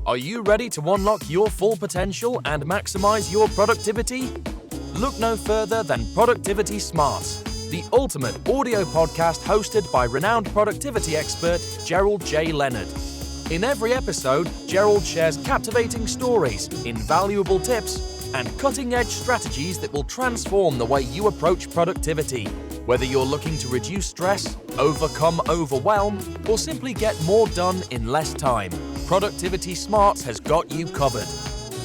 Are you ready to unlock your full potential and maximize your productivity? Look no further than Productivity Smarts, the ultimate audio podcast hosted by renowned productivity expert Gerald J. Leonard. In every episode, Gerald shares captivating stories, invaluable tips, and cutting-edge strategies that will transform the way you approach productivity. Whether you're looking to reduce stress, overcome overwhelm, or simply get more done in less time, Productivity Smarts has got you covered.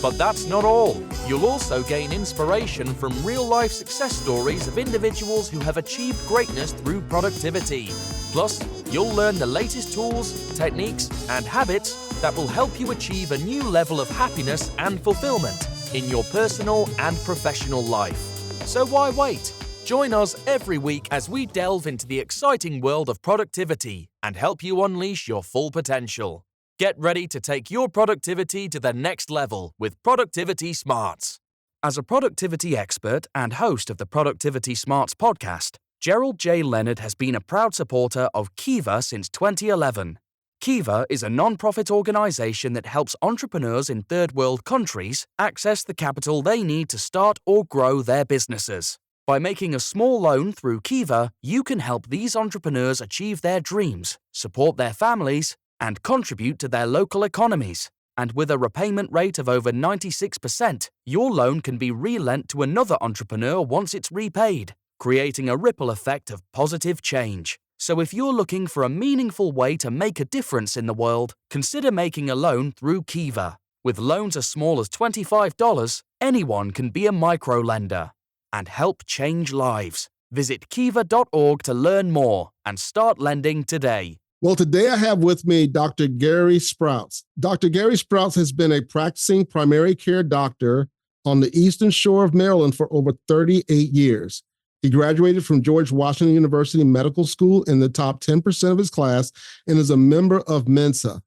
But that's not all. You'll also gain inspiration from real-life success stories of individuals who have achieved greatness through productivity. Plus, you'll learn the latest tools, techniques, and habits that will help you achieve a new level of happiness and fulfillment in your personal and professional life. So why wait? Join us every week as we delve into the exciting world of productivity and help you unleash your full potential. Get ready to take your productivity to the next level with Productivity Smarts. As a productivity expert and host of the Productivity Smarts podcast, Gerald J. Leonard has been a proud supporter of Kiva since 2011. Kiva is a non-profit organization that helps entrepreneurs in third-world countries access the capital they need to start or grow their businesses. By making a small loan through Kiva, you can help these entrepreneurs achieve their dreams, support their families, and contribute to their local economies. And with a repayment rate of over 96%, your loan can be relent to another entrepreneur once it's repaid, creating a ripple effect of positive change. So if you're looking for a meaningful way to make a difference in the world, consider making a loan through Kiva. With loans as small as $25, anyone can be a microlender and help change lives. Visit kiva.org to learn more and start lending today. Well, today I have with me Dr. Gary Sprouse. Dr. Gary Sprouse has been a practicing primary care doctor on the Eastern Shore of Maryland for over 38 years. He graduated from George Washington University Medical School in the top 10% of his class and is a member of Mensa.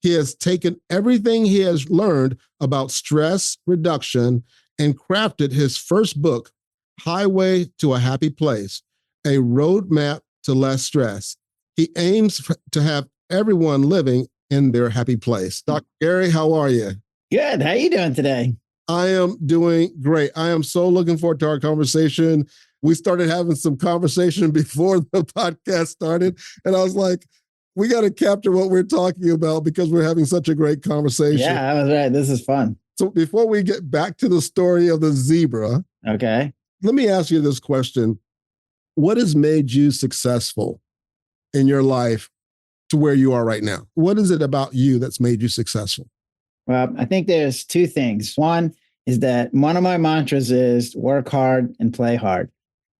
He has taken everything he has learned about stress reduction and crafted his first book, Highway to a Happy Place, a roadmap to less stress. He aims to have everyone living in their happy place. Dr. Gary, how are you? Good. How are you doing today? I am doing great. I am so looking forward to our conversation. We started having some conversation before the podcast started, and I was like, we got to capture what we're talking about because we're having such a great conversation. Yeah, I was right. This is fun. So before we get back to the story of the zebra, okay, let me ask you this question. What has made you successful in your life to where you are right now? What is it about you that's made you successful? Well, I think there's two things. One is that one of my mantras is work hard and play hard.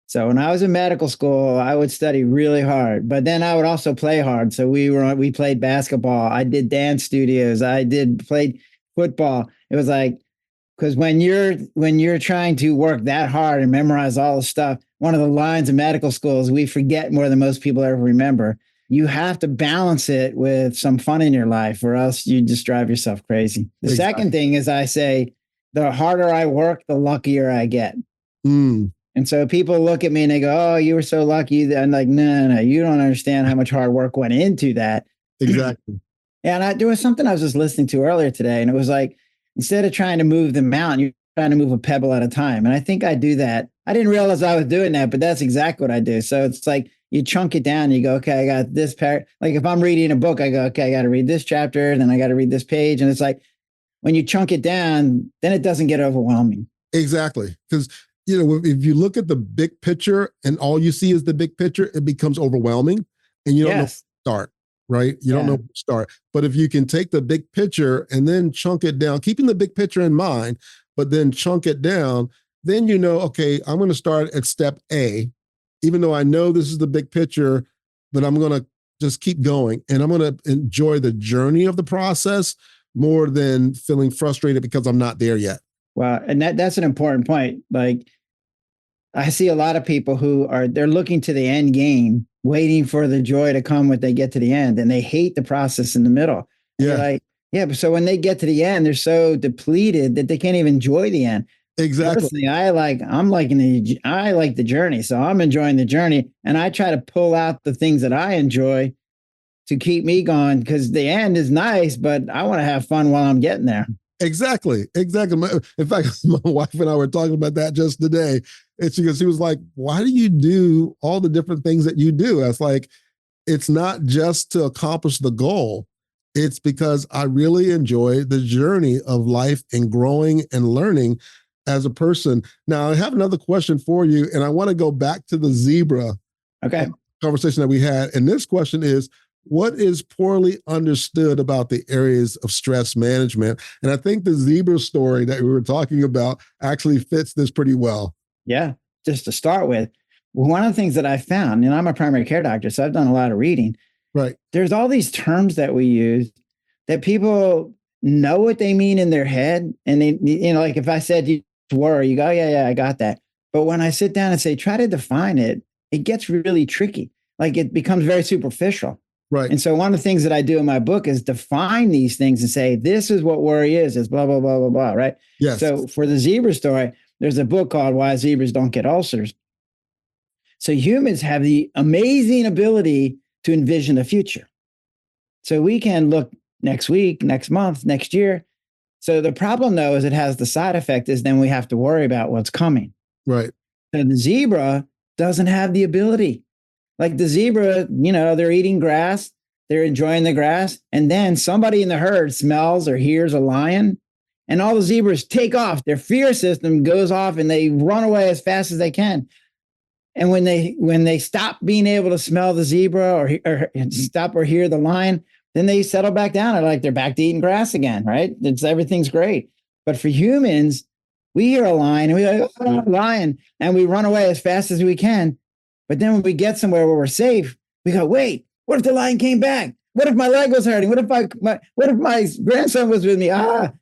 So when I was in medical school, I would study really hard, but then I would also play hard. So we played basketball. I did dance studios. Played football. It was like, because when you're trying to work that hard and memorize all the stuff, one of the lines in medical school is we forget more than most people ever remember. You have to balance it with some fun in your life, or else you just drive yourself crazy. The second thing is I say, the harder I work, the luckier I get. Mm. And so people look at me and they go, oh, you were so lucky. I'm like, no, you don't understand how much hard work went into that. Exactly. And there was something I was just listening to earlier today, and it was like, instead of trying to move the mountain, you're trying to move a pebble at a time. And I think I do that. I didn't realize I was doing that, but that's exactly what I do. So it's like you chunk it down. You go, okay, I got this like if I'm reading a book, I go, okay, I got to read this chapter, then I got to read this page. And it's like when you chunk it down, then it doesn't get overwhelming. Exactly. Because, if you look at the big picture and all you see is the big picture, it becomes overwhelming and you don't know where to start. Right? You don't know where to start. But if you can take the big picture and then chunk it down, keeping the big picture in mind, but then chunk it down, then okay, I'm going to start at step A, even though I know this is the big picture, but I'm going to just keep going. And I'm going to enjoy the journey of the process more than feeling frustrated because I'm not there yet. Well, and that's an important point. Like, I see a lot of people they're looking to the end game, waiting for the joy to come when they get to the end, and they hate the process in the middle. Yeah. But so when they get to the end, they're so depleted that they can't even enjoy the end. Exactly. Personally, I like the journey. So I'm enjoying the journey, and I try to pull out the things that I enjoy to keep me going, because the end is nice, but I want to have fun while I'm getting there. Exactly. In fact, my wife and I were talking about that just today. And she was like, why do you do all the different things that you do? I was like, it's not just to accomplish the goal. It's because I really enjoy the journey of life and growing and learning as a person. Now, I have another question for you, and I want to go back to the zebra conversation that we had. And this question is, what is poorly understood about the areas of stress management? And I think the zebra story that we were talking about actually fits this pretty well. Yeah, just to start with, one of the things that I found, and I'm a primary care doctor, so I've done a lot of reading. Right. There's all these terms that we use that people know what they mean in their head. And they, like if I said you worry, you go, yeah, I got that. But when I sit down and say, try to define it, it gets really tricky. Like it becomes very superficial. Right. And so one of the things that I do in my book is define these things and say, this is what worry is. It's blah, blah, blah, blah, blah. Right. Yes. So for the zebra story, there's a book called Why Zebras Don't Get Ulcers. So humans have the amazing ability to envision the future. So we can look next week, next month, next year. So the problem though, is it has the side effect is then we have to worry about what's coming. Right. So the zebra doesn't have the ability. Like the zebra, they're eating grass, they're enjoying the grass. And then somebody in the herd smells or hears a lion, and all the zebras take off. Their fear system goes off and they run away as fast as they can. And when they stop being able to smell the zebra or stop or hear the lion, then they settle back down and they're back to eating grass again, right? Everything's great. But for humans, we hear a lion and we're like, oh, lion, and we run away as fast as we can. But then when we get somewhere where we're safe, we go, wait, what if the lion came back? What if my leg was hurting? What if my grandson was with me?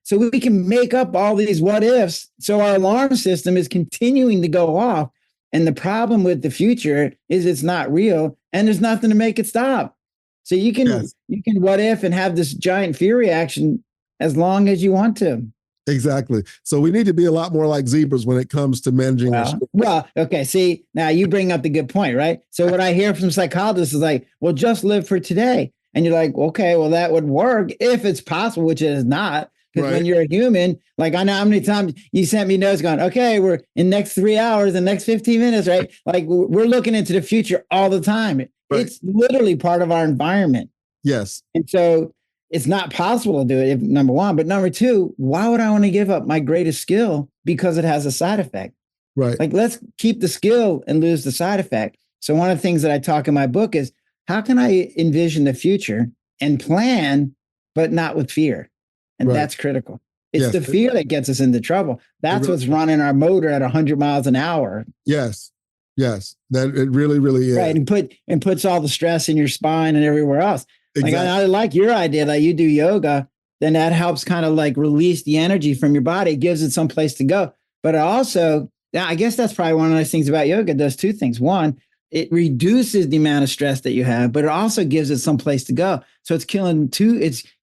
So we can make up all these what ifs. So our alarm system is continuing to go off. And the problem with the future is it's not real and there's nothing to make it stop. So you can what if and have this giant fear reaction as long as you want to. Exactly. So we need to be a lot more like zebras when it comes to managing our stress. Well, okay. See, now you bring up the good point, right? So what I hear from psychologists is like, well, just live for today. And you're like, okay, well, that would work if it's possible, which it is not. Because when you're a human, like I know how many times you sent me notes going, okay, we're in next 3 hours, the next 15 minutes, right? Like we're looking into the future all the time. Right. It's literally part of our environment. Yes. And so it's not possible to do it, number one. But number two, why would I want to give up my greatest skill because it has a side effect? Right. Like let's keep the skill and lose the side effect. So one of the things that I talk in my book is how can I envision the future and plan, but not with fear? And that's critical. It's the fear that gets us into trouble. That's what's running our motor at 100 miles an hour. Yes. That it really, really is. Right. And puts all the stress in your spine and everywhere else. Exactly. Like I like your idea that you do yoga, then that helps kind of like release the energy from your body. It gives it some place to go. But it also, I guess that's probably one of the nice things about yoga. It does two things. One, it reduces the amount of stress that you have, but it also gives it some place to go. So it's killing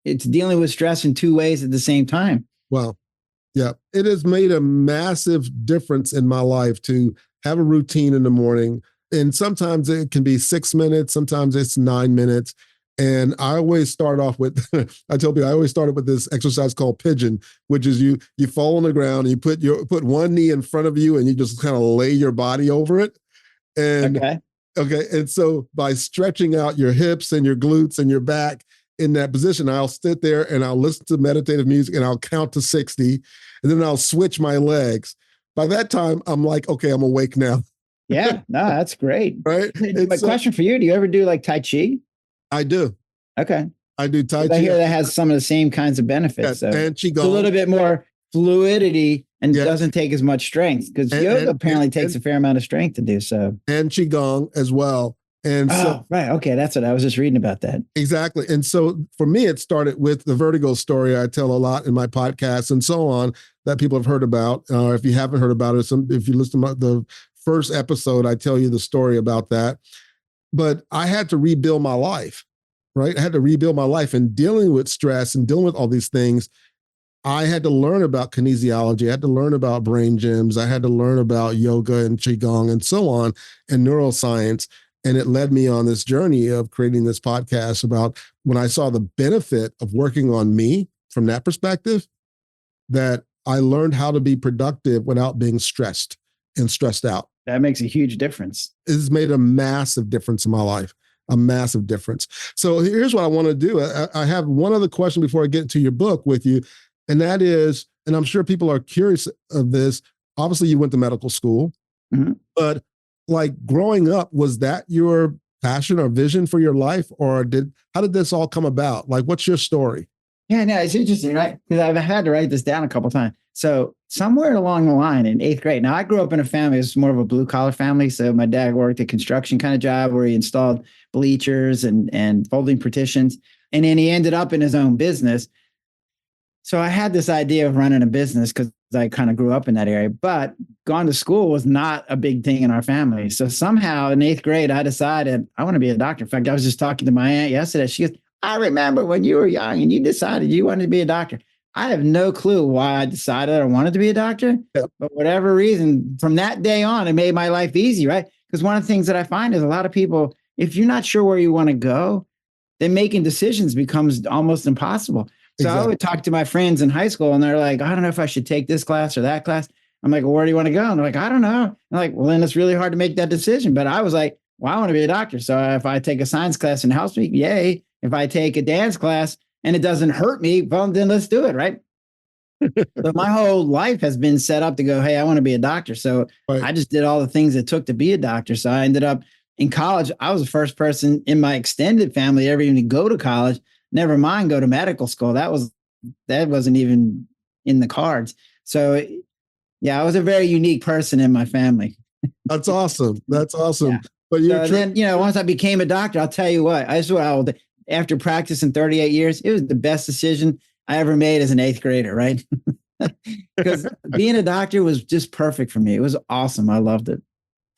it's dealing with stress in two ways at the same time. Well, yeah, it has made a massive difference in my life to have a routine in the morning. And sometimes it can be 6 minutes, sometimes it's 9 minutes. And I always start off with, I tell people, I always started with this exercise called pigeon, which is you fall on the ground and you put one knee in front of you and you just kind of lay your body over it. And okay. And so by stretching out your hips and your glutes and your back in that position, I'll sit there and I'll listen to meditative music and I'll count to 60 and then I'll switch my legs. By that time, I'm like, okay, I'm awake now. Yeah, no, that's great. Right. My question for you, do you ever do like Tai Chi? I do. Okay. I do Tai Chi. I hear that has some of the same kinds of benefits. Yeah, so and Qigong. It's a little bit more fluidity and doesn't take as much strength because yoga apparently takes a fair amount of strength to do so. And Qigong as well. And so, right. Okay. That's what I was just reading about that. Exactly. And so for me, it started with the vertigo story. I tell a lot in my podcasts and so on that people have heard about. If you haven't heard about it, if you listen to the first episode, I tell you the story about that. But I had to rebuild my life, right? I had to rebuild my life and dealing with stress and dealing with all these things. I had to learn about kinesiology. I had to learn about brain gyms. I had to learn about yoga and Qigong and so on and neuroscience. And it led me on this journey of creating this podcast about when I saw the benefit of working on me from that perspective, that I learned how to be productive without being stressed and stressed out. That makes a huge difference. It's made a massive difference in my life, a massive difference. So here's what I want to do. I have one other question before I get into your book with you. And that is, and I'm sure people are curious of this. Obviously, you went to medical school, but like growing up, was that your passion or vision for your life? Or how did this all come about? Like, what's your story? Yeah, no, it's interesting, right? Because I've had to write this down a couple of times. So somewhere along the line in 8th grade, now I grew up in a family, it was more of a blue collar family. So my dad worked a construction kind of job where he installed bleachers and folding partitions. And then he ended up in his own business. So I had this idea of running a business because I kind of grew up in that area, but going to school was not a big thing in our family. So somehow in 8th grade, I decided I want to be a doctor. In fact, I was just talking to my aunt yesterday. She goes, I remember when you were young and you decided you wanted to be a doctor. I have no clue why I decided I wanted to be a doctor, but whatever reason, from that day on, it made my life easy, right? Because one of the things that I find is a lot of people, if you're not sure where you want to go, then making decisions becomes almost impossible. So I would talk to my friends in high school and they're like, I don't know if I should take this class or that class. I'm like, well, where do you want to go? And they're like, I don't know. I'm like, well, then it's really hard to make that decision. But I was like, well, I want to be a doctor. So if I take a science class and it helps me, yay. If I take a dance class and it doesn't hurt me, well, then let's do it, right? So my whole life has been set up to go, hey, I want to be a doctor. So I just did all the things it took to be a doctor. So I ended up in college. I was the first person in my extended family ever even to go to college. Never mind go to medical school. That wasn't even in the cards. So yeah, I was a very unique person in my family. That's awesome. That's awesome. Yeah. But then, once I became a doctor, I'll tell you what, after practicing 38 years, it was the best decision I ever made as an 8th grader, right? Because being a doctor was just perfect for me. It was awesome. I loved it.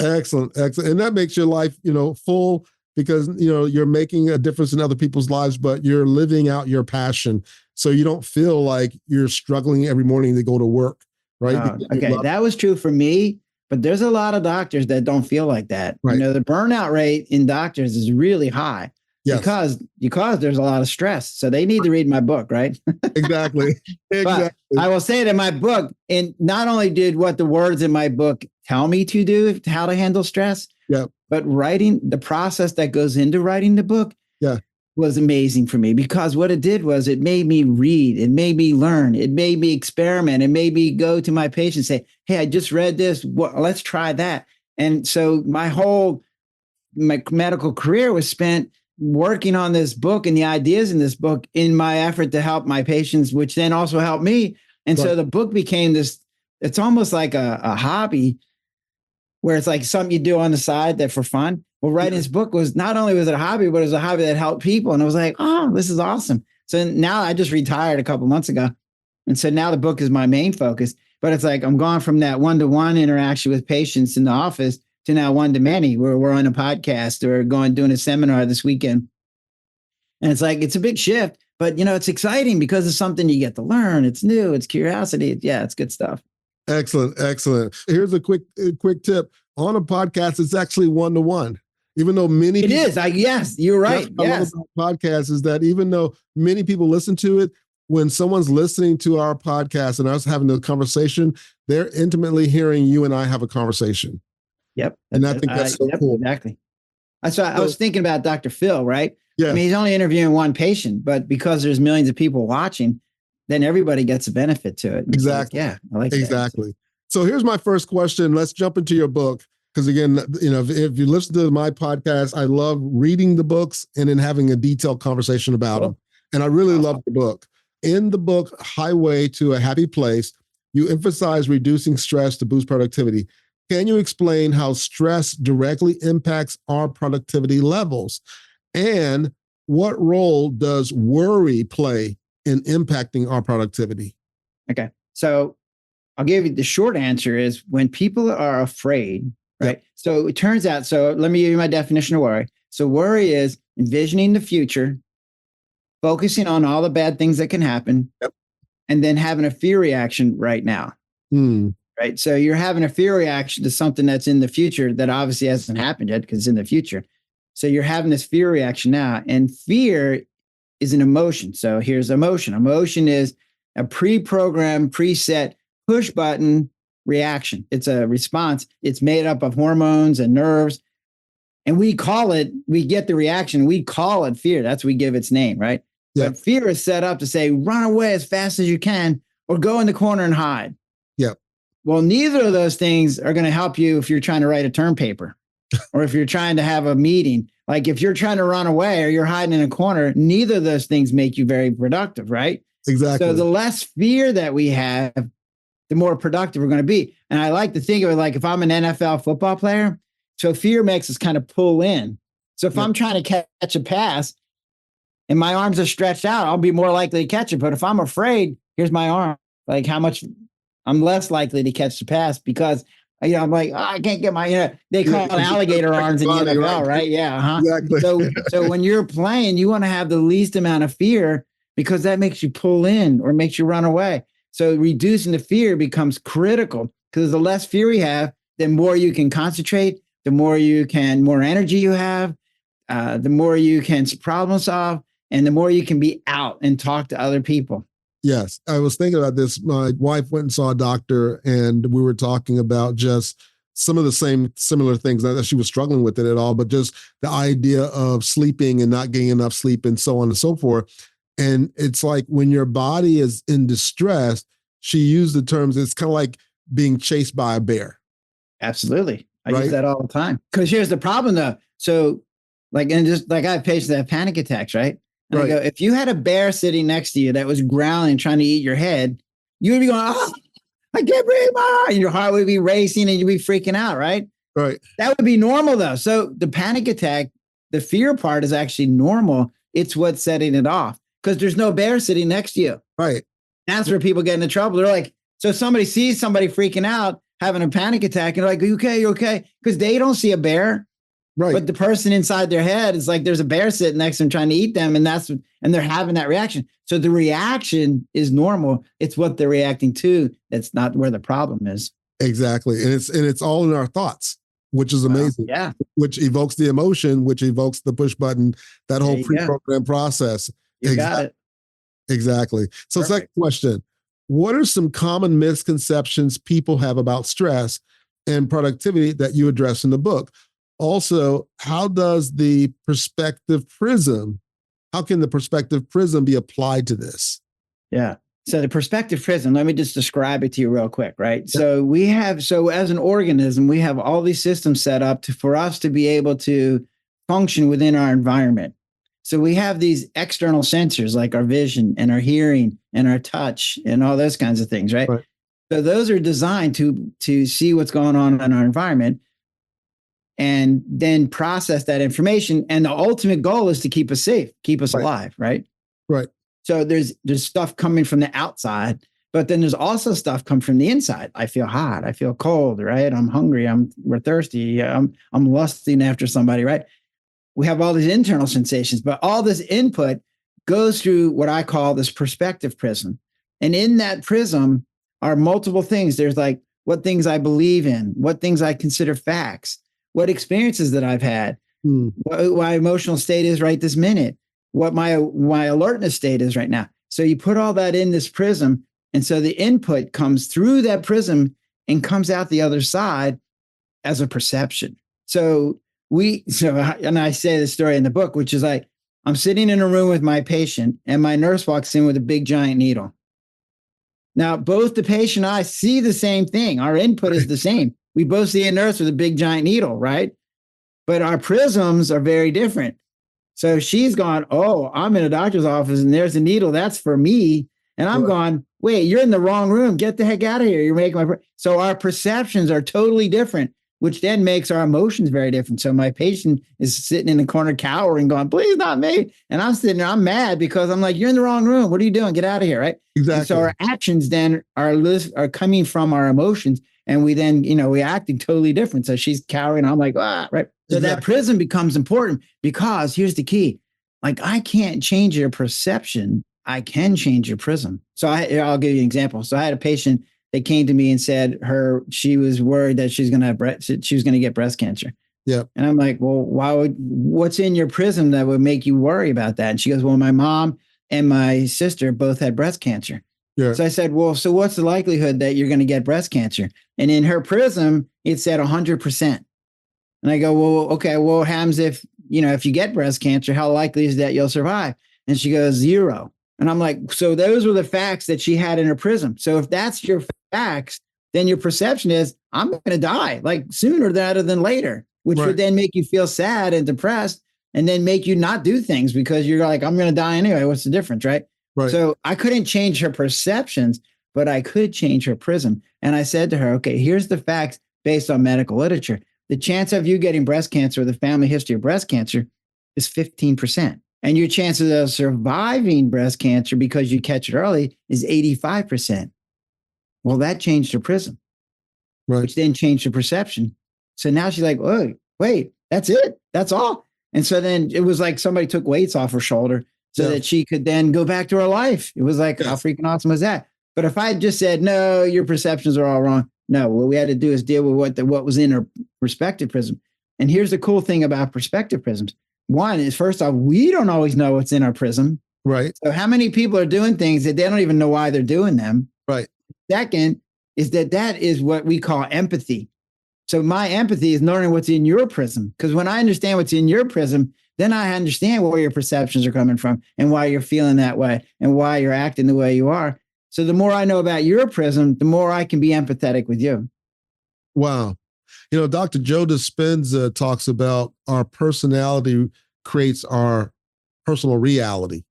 Excellent. Excellent. And that makes your life, full because, you're making a difference in other people's lives, but you're living out your passion. So you don't feel like you're struggling every morning to go to work, right? Okay. That was true for me, but there's a lot of doctors that don't feel like that. Right. The burnout rate in doctors is really high. Yes. Because there's a lot of stress. So they need to read my book, right? Exactly. But I will say that my book, and not only did what the words in my book tell me to do, how to handle stress, but writing, the process that goes into writing the book was amazing for me, because what it did was it made me read, it made me learn, it made me experiment, it made me go to my patients and say, hey, I just read this, let's try that. And so my medical career was spent working on this book and the ideas in this book in my effort to help my patients, which then also helped me. And so the book became it's almost like a hobby where it's like something you do on the side that for fun. Well, writing this book was not only was it a hobby, but it was a hobby that helped people. And I was like, oh, this is awesome. So now I just retired a couple months ago. And so now the book is my main focus, but it's like, I'm going from that one-to-one interaction with patients in the office to now one-to-many, where we're on a podcast or doing a seminar this weekend. And it's like, it's a big shift, but it's exciting because it's something you get to learn. It's new, it's curiosity. It's good stuff. Excellent. Excellent. Here's a quick tip. On a podcast, it's actually one-to-one. Even though many people... It is. Yes, you're right. Yes. Podcast is that even though many people listen to it, when someone's listening to our podcast and us having the conversation, they're intimately hearing you and I have a conversation. Yep. And I think that's so cool. Exactly. That's why I was thinking about Dr. Phil, right? Yeah. I mean, he's only interviewing one patient, but because there's millions of people watching, then everybody gets a benefit to it. And exactly. I like that. Exactly. So here's my first question. Let's jump into your book. Because again, if you listen to my podcast, I love reading the books and then having a detailed conversation about them. And I really love the book. In the book, Highway to a Happy Place, you emphasize reducing stress to boost productivity. Can you explain how stress directly impacts our productivity levels? And what role does worry play in impacting our productivity? Okay. So I'll give you the short answer is when people are afraid, right? Yep. So it turns out, so let me give you my definition of worry. So worry is envisioning the future, focusing on all the bad things that can happen, and then having a fear reaction right now. Right. So you're having a fear reaction to something that's in the future that obviously hasn't happened yet because it's in the future. So you're having this fear reaction now, and fear is an emotion. So here's emotion. Emotion is a pre-programmed, preset push button reaction. It's a response. It's made up of hormones and nerves. And we get the reaction. We call it fear. That's what we give its name, right? Yeah. But fear is set up to say, run away as fast as you can or go in the corner and hide. Yeah. Well, neither of those things are going to help you if you're trying to write a term paper or if you're trying to have a meeting. Like if you're trying to run away or you're hiding in a corner, neither of those things make you very productive, right? Exactly. So the less fear that we have, the more productive we're going to be. And I like to think of it like if I'm an NFL football player, so fear makes us kind of pull in. So if I'm trying to catch a pass and my arms are stretched out, I'll be more likely to catch it. But if I'm afraid, here's my arm, like how much I'm less likely to catch the pass because, I'm like, I can't get my, they call it alligator arms in the NFL, right? Yeah. Uh-huh. Exactly. So when you're playing, you want to have the least amount of fear because that makes you pull in or makes you run away. So reducing the fear becomes critical because the less fear we have, the more you can concentrate, the more energy you have, the more you can problem solve, and the more you can be out and talk to other people. Yes. I was thinking about this. My wife went and saw a doctor and we were talking about just some of the similar things, not that she was struggling with it at all, but just the idea of sleeping and not getting enough sleep and so on and so forth. And it's like when your body is in distress, she used the terms, it's kind of like being chased by a bear. Absolutely. I use that all the time. Because here's the problem though. So I have patients that have panic attacks, right? And I go, if you had a bear sitting next to you that was growling, trying to eat your head, you would be going, oh, I can't breathe. And your heart would be racing and you'd be freaking out, right? Right. That would be normal though. So the panic attack, the fear part is actually normal. It's what's setting it off because there's no bear sitting next to you. Right. That's where people get into trouble. They're like, so somebody sees somebody freaking out, having a panic attack, and they're like, are you okay? You okay? Because they don't see a bear. Right. But the person inside their head is like, there's a bear sitting next to them trying to eat them. And they're having that reaction. So the reaction is normal. It's what they're reacting to. That's not where the problem is. Exactly. And it's all in our thoughts, which is amazing. Yeah. Which evokes the emotion, which evokes the push button, that whole pre-programmed process. You got it. Exactly. So second question, what are some common misconceptions people have about stress and productivity that you address in the book? Also, how can the perspective prism be applied to this? Yeah. So the perspective prism, let me just describe it to you real quick, right? So as an organism, we have all these systems set up for us to be able to function within our environment. So we have these external sensors like our vision and our hearing and our touch and all those kinds of things, right? So those are designed to see what's going on in our environment and then process that information. And the ultimate goal is to keep us safe, keep us alive, right? Right. So there's stuff coming from the outside, but then there's also stuff come from the inside. I feel hot, I feel cold, right? I'm hungry, we're thirsty, I'm lusting after somebody, right? We have all these internal sensations, but all this input goes through what I call this perspective prism. And in that prism are multiple things. There's like what things I believe in, what things I consider facts, what experiences that I've had, what my emotional state is right this minute, what my alertness state is right now. So you put all that in this prism. And so the input comes through that prism and comes out the other side as a perception. And I say this story in the book, which is like, I'm sitting in a room with my patient and my nurse walks in with a big giant needle. Now, both the patient and I see the same thing. Our input is the same. We both see a nurse with a big giant needle, right? But our prisms are very different. So she's gone, oh, I'm in a doctor's office and there's a needle. That's for me. And I'm going, wait, you're in the wrong room. Get the heck out of here. You're making so our perceptions are totally different, which then makes our emotions very different. So my patient is sitting in the corner cowering, going, please not me. And I'm sitting there, I'm mad because I'm like, you're in the wrong room. What are you doing? Get out of here, right? Exactly. And so our actions then are coming from our emotions. And we then, we acting totally different. So she's cowering. I'm like, right? So that prism becomes important because here's the key. Like, I can't change your perception. I can change your prism. So I'll give you an example. So I had a patient that came to me and said she was worried that she was going to get breast cancer. Yep. And I'm like, well, what's in your prism that would make you worry about that? And she goes, well, my mom and my sister both had breast cancer. Yeah. So I said, well, so what's the likelihood that you're going to get breast cancer? And in her prism, it said 100%. And I go, well, okay, well, what happens if you get breast cancer, how likely is that you'll survive? And she goes, 0. And I'm like, so those were the facts that she had in her prism. So if that's your facts, then your perception is, I'm going to die like sooner rather than later, which would then make you feel sad and depressed and then make you not do things because you're like, I'm going to die anyway. What's the difference, right? So I couldn't change her perceptions, but I could change her prism. And I said to her, okay, here's the facts based on medical literature. The chance of you getting breast cancer or the family history of breast cancer is 15%. And your chances of surviving breast cancer because you catch it early is 85%. Well, that changed her prism, which then changed her perception. So now she's like, oh, wait, that's it. That's all. And so then it was like somebody took weights off her shoulder so that she could then go back to her life. It was like, how freaking awesome was that? But if I had just said, no, your perceptions are all wrong. No, what we had to do is deal with what was in her perspective prism. And here's the cool thing about perspective prisms. One is, first off, we don't always know what's in our prism. Right. So how many people are doing things that they don't even know why they're doing them? Right. Second is that is what we call empathy. So my empathy is knowing what's in your prism. Because when I understand what's in your prism, then I understand where your perceptions are coming from and why you're feeling that way and why you're acting the way you are. So the more I know about your prism, the more I can be empathetic with you. Wow. Dr. Joe Dispenza talks about our personality creates our personal reality,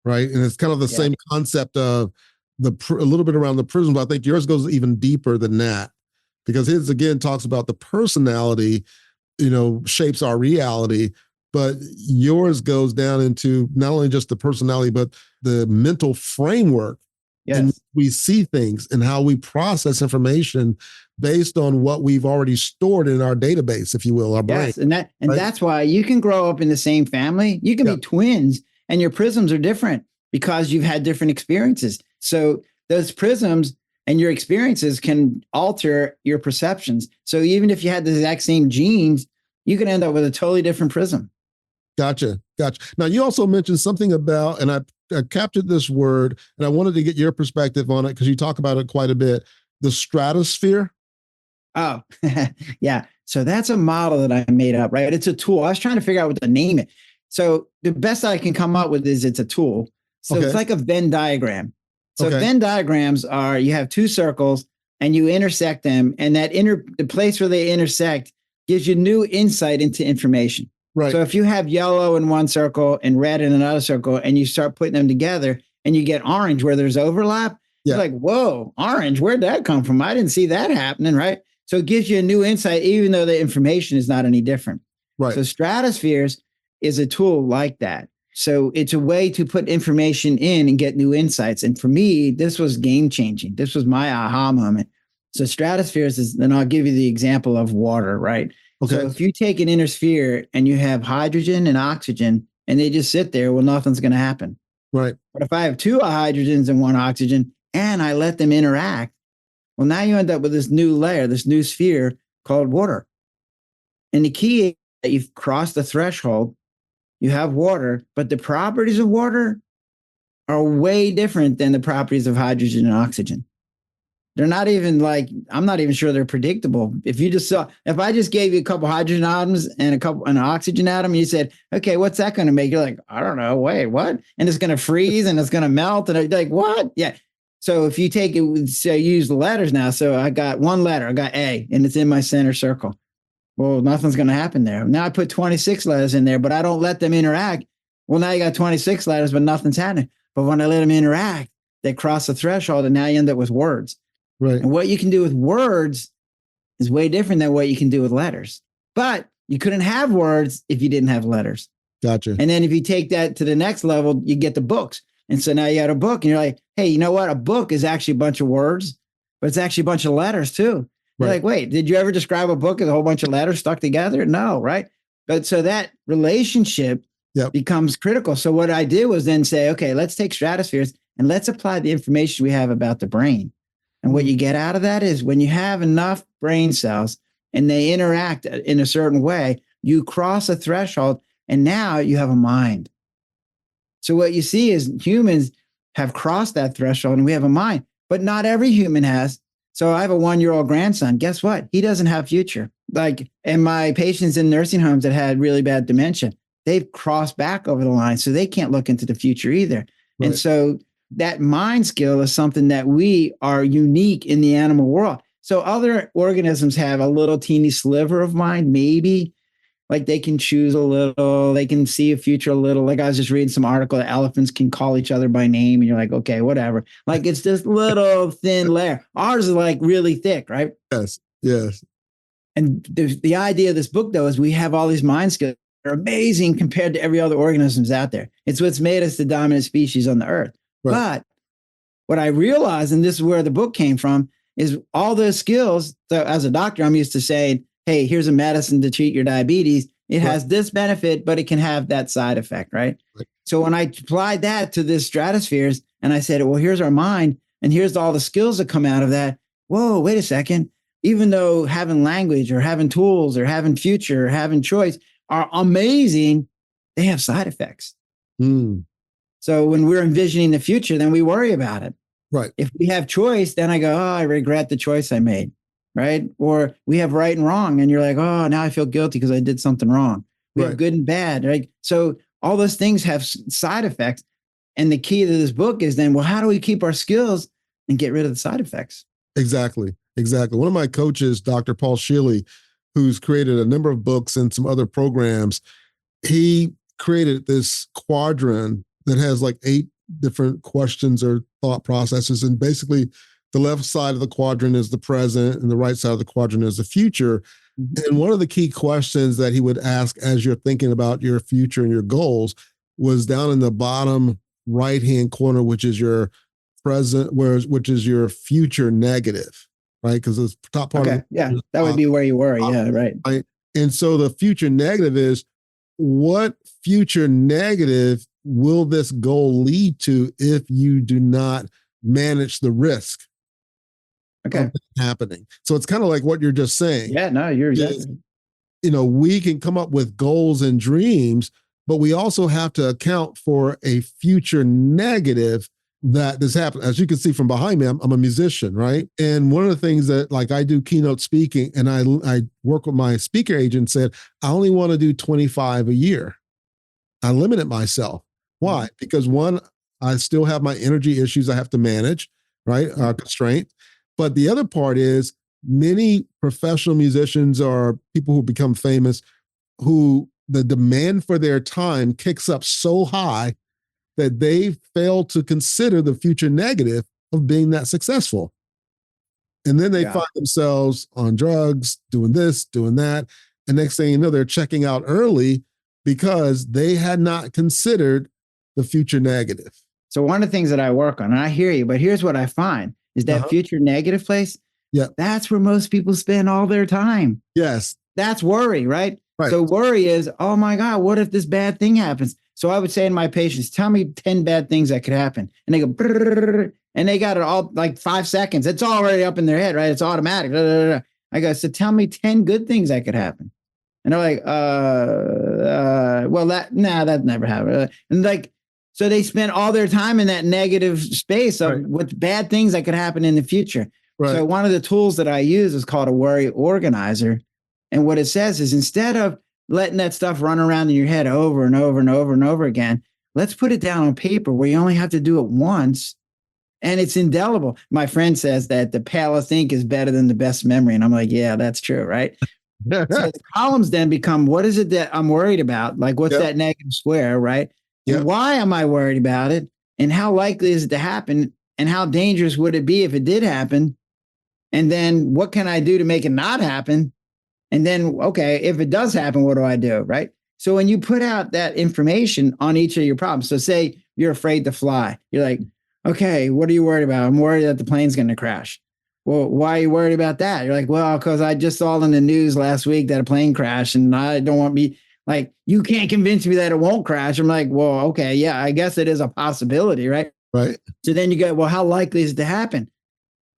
right? And it's kind of the same concept of a little bit around the prism, but I think yours goes even deeper than that, because his, again, talks about the personality, shapes our reality, but yours goes down into not only just the personality, but the mental framework. Yes. And we see things and how we process information based on what we've already stored in our database, if you will, our brain. Yes, and that's why you can grow up in the same family. You can be twins, and your prisms are different because you've had different experiences. So those prisms and your experiences can alter your perceptions. So even if you had the exact same genes, you can end up with a totally different prism. Gotcha. Now, you also mentioned something about, and I captured this word, and I wanted to get your perspective on it because you talk about it quite a bit, the stratosphere. Oh, yeah. So that's a model that I made up, right? It's a tool. I was trying to figure out what to name it. So the best I can come up with is it's a tool. So it's like a Venn diagram. So Venn diagrams are, you have two circles and you intersect them, and the place where they intersect gives you new insight into information. Right. So if you have yellow in one circle and red in another circle, and you start putting them together and you get orange where there's overlap, you're like, whoa, orange, where'd that come from? I didn't see that happening, right? So it gives you a new insight, even though the information is not any different. Right. So stratospheres is a tool like that. So it's a way to put information in and get new insights. And for me, this was game changing. This was my aha moment. So stratospheres is, and I'll give you the example of water, right? Okay. So if you take an inner sphere and you have hydrogen and oxygen and they just sit there, well, nothing's going to happen. Right. But if I have two hydrogens and one oxygen and I let them interact, well, now you end up with this new layer, this new sphere called water. And the key is that you've crossed the threshold, you have water, but the properties of water are way different than the properties of hydrogen and oxygen. They're not even I'm not even sure they're predictable. If I just gave you a couple hydrogen atoms and an oxygen atom, and you said, okay, what's that going to make? You're like, I don't know. Wait, what? And it's going to freeze and it's going to melt. And I'm like, what? Yeah. So if you take it, say, use the letters now. So I got one letter, I got A, and it's in my center circle. Well, nothing's going to happen there. Now I put 26 letters in there, but I don't let them interact. Well, now you got 26 letters, but nothing's happening. But when I let them interact, they cross the threshold, and now you end up with words. Right. And what you can do with words is way different than what you can do with letters. But you couldn't have words if you didn't have letters. Gotcha. And then if you take that to the next level, you get the books. And so now you got a book, and you're like, hey, you know what? A book is actually a bunch of words, but it's actually a bunch of letters too. You're like, wait, did you ever describe a book as a whole bunch of letters stuck together? No, right? But so that relationship becomes critical. So what I did was then say, okay, let's take stratospheres and let's apply the information we have about the brain. And what you get out of that is when you have enough brain cells and they interact in a certain way, you cross a threshold and now you have a mind. So what you see is humans have crossed that threshold and we have a mind, but not every human has. So I have a 1-year-old grandson. Guess what? He doesn't have future. And my patients in nursing homes that had really bad dementia, they've crossed back over the line. So they can't look into the future either. Right. And so that mind skill is something that we are unique in the animal world. So other organisms have a little teeny sliver of mind, maybe. Like they can choose a little, they can see a future a little. Like I was just reading some article that elephants can call each other by name. And you're like, okay, whatever. Like it's this little thin layer. Ours is like really thick, right? Yes, yes. And the idea of this book, though, is we have all these mind skills that are amazing compared to every other organisms out there. It's what's made us the dominant species on the earth. Right. But what I realized, and this is where the book came from, is all those skills. So as a doctor, I'm used to saying, hey, here's a medicine to treat your diabetes. It has this benefit, but it can have that side effect, right? So when I applied that to this stratospheres and I said, well, here's our mind and here's all the skills that come out of that. Whoa, wait a second. Even though having language or having tools or having future or having choice are amazing, they have side effects. So when we're envisioning the future, then we worry about it. Right. If we have choice, then I go, oh, I regret the choice I made. Right. Or we have right and wrong. And you're like, oh, now I feel guilty because I did something wrong. We have good and bad. Right. So all those things have side effects. And the key to this book is then, well, how do we keep our skills and get rid of the side effects? Exactly. Exactly. One of my coaches, Dr. Paul Shealy, who's created a number of books and some other programs, he created this quadrant that has like 8 different questions or thought processes. And basically, the left side of the quadrant is the present and the right side of the quadrant is the future. And one of the key questions that he would ask as you're thinking about your future and your goals was down in the bottom right-hand corner, which is your present, which is your future negative, right? Because the top part of that would be where you were. Right. And so the future negative is, what future negative will this goal lead to if you do not manage the risk happening? So it's kind of like what you're just saying. Yeah, no, you're exactly. We can come up with goals and dreams, but we also have to account for a future negative that this happens. As you can see from behind me, I'm a musician, right? And one of the things that, like, I do keynote speaking and I work with my speaker agent, said, I only want to do 25 a year. I limited myself. Why? Because one, I still have my energy issues I have to manage, right? Constraint. But the other part is many professional musicians or people who become famous, who the demand for their time kicks up so high that they fail to consider the future negative of being that successful. And then they find themselves on drugs, doing this, doing that. And next thing you know, they're checking out early because they had not considered the future negative. So one of the things that I work on, and I hear you, but here's what I find is that future negative place. Yeah. That's where most people spend all their time. Yes. That's worry, right? So worry is, oh my God, what if this bad thing happens? So I would say to my patients, tell me 10 bad things that could happen. And they go, brrr, and they got it all like 5 seconds. It's already up in their head, right? It's automatic. I go, so tell me 10 good things that could happen. And they're like, that never happened. And like, so they spend all their time in that negative space of what bad things that could happen in the future. Right. So one of the tools that I use is called a worry organizer. And what it says is, instead of letting that stuff run around in your head over and over and over and over again, let's put it down on paper where you only have to do it once and it's indelible. My friend says that the palest ink is better than the best memory. And I'm like, yeah, that's true, right? So the columns then become, what is it that I'm worried about? Like, what's that negative square, right? And why am I worried about it? And how likely is it to happen? And how dangerous would it be if it did happen? And then what can I do to make it not happen? And then, okay, if it does happen, what do I do, right? So when you put out that information on each of your problems, so say you're afraid to fly, you're like, okay, what are you worried about? I'm worried that the plane's going to crash. Well, why are you worried about that? You're like, well, because I just saw in the news last week that a plane crashed and I don't want to be like, you can't convince me that it won't crash. I'm like, well, okay, yeah, I guess it is a possibility, right? Right. So then you go, well, how likely is it to happen?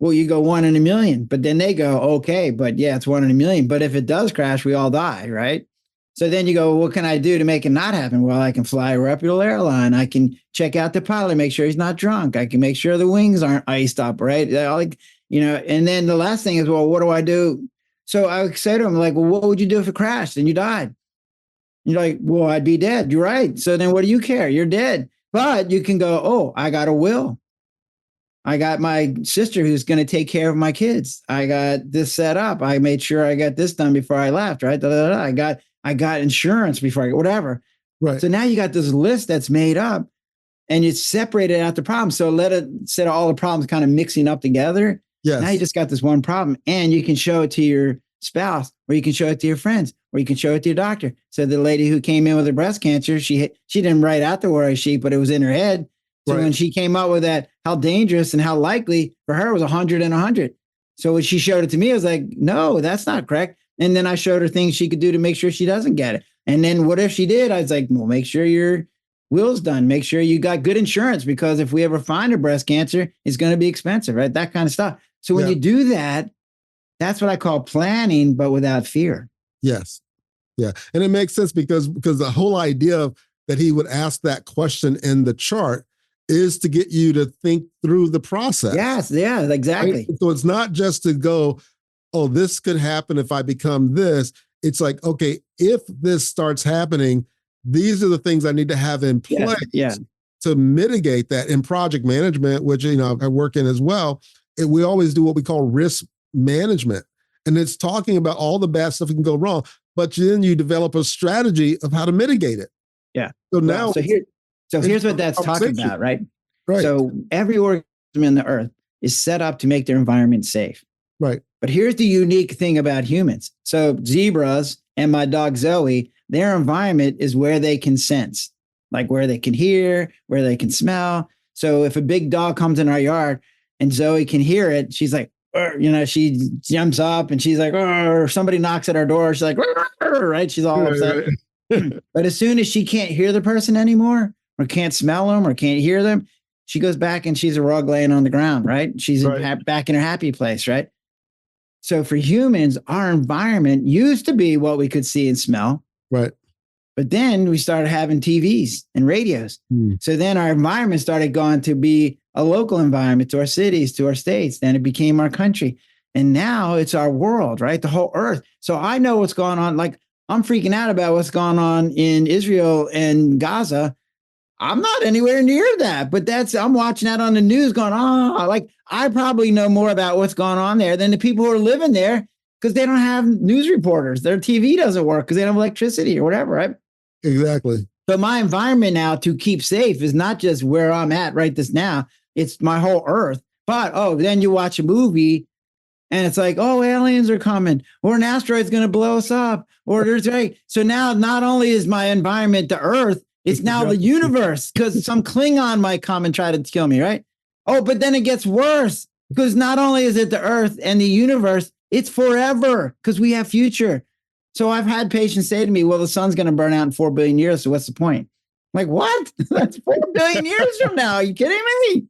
Well, you go 1 in a million, but then they go, okay, but yeah, it's 1 in a million. But if it does crash, we all die, right? So then you go, what can I do to make it not happen? Well, I can fly a reputable airline. I can check out the pilot, make sure he's not drunk. I can make sure the wings aren't iced up, right? Like, and then the last thing is, well, what do I do? So I say to him, like, well, what would you do if it crashed and you died? You're like, well, I'd be dead. You're right. So then what do you care? You're dead. But you can go, oh, I got a will. I got my sister who's going to take care of my kids. I got this set up. I made sure I got this done before I left, right? I got insurance before I whatever. Right. So now you got this list that's made up and you separated out the problem. So instead of all the problems kind of mixing up together, yes. Now you just got this one problem and you can show it to your spouse or you can show it to your friends or you can show it to your doctor. So the lady who came in with her breast cancer, she didn't write out the worry sheet, but it was in her head. So when she came up with that, how dangerous and how likely for her was 100 and 100. So when she showed it to me, I was like, no, that's not correct. And then I showed her things she could do to make sure she doesn't get it. And then what if she did? I was like, well, make sure your will's done. Make sure you got good insurance because if we ever find a breast cancer, it's going to be expensive, right? That kind of stuff. So when you do that, that's what I call planning, but without fear. Yes. Yeah. And it makes sense because the whole idea of that he would ask that question in the chart is to get you to think through the process. Yes. Yeah, exactly. Right? So it's not just to go, oh, this could happen if I become this. It's like, okay, if this starts happening, these are the things I need to have in place to mitigate that. In project management, which I work in as well, we always do what we call risk management. And it's talking about all the bad stuff that can go wrong, but then you develop a strategy of how to mitigate it. Yeah. So now, here's what that's talking about, right? Right. So every organism in the earth is set up to make their environment safe. Right. But here's the unique thing about humans. So zebras and my dog Zoe, their environment is where they can sense, like where they can hear, where they can smell. So if a big dog comes in our yard and Zoe can hear it, she's like, she jumps up and she's like, or somebody knocks at our door. She's like, right? She's all upset. But as soon as she can't hear the person anymore or can't smell them or can't hear them, she goes back and she's a rug laying on the ground, right? She's back in her happy place, right? So for humans, our environment used to be what we could see and smell. Right. But then we started having TVs and radios. So then our environment started going to be a local environment to our cities, to our states. Then it became our country. And now it's our world, right? The whole earth. So I know what's going on. Like I'm freaking out about what's going on in Israel and Gaza. I'm not anywhere near that, but I'm watching that on the news going, I probably know more about what's going on there than the people who are living there because they don't have news reporters. Their TV doesn't work because they don't have electricity or whatever, right? Exactly. So my environment now to keep safe is not just where I'm at right this now. It's my whole earth. But, then you watch a movie and it's like, oh, aliens are coming or an asteroid's going to blow us up or So now not only is my environment the earth, it's now the universe because some Klingon might come and try to kill me, right? Oh, but then it gets worse because not only is it the earth and the universe, it's forever because we have future. So I've had patients say to me, well, the sun's going to burn out in 4 billion years. So what's the point? I'm like, what? That's 4 billion years from now. Are you kidding me?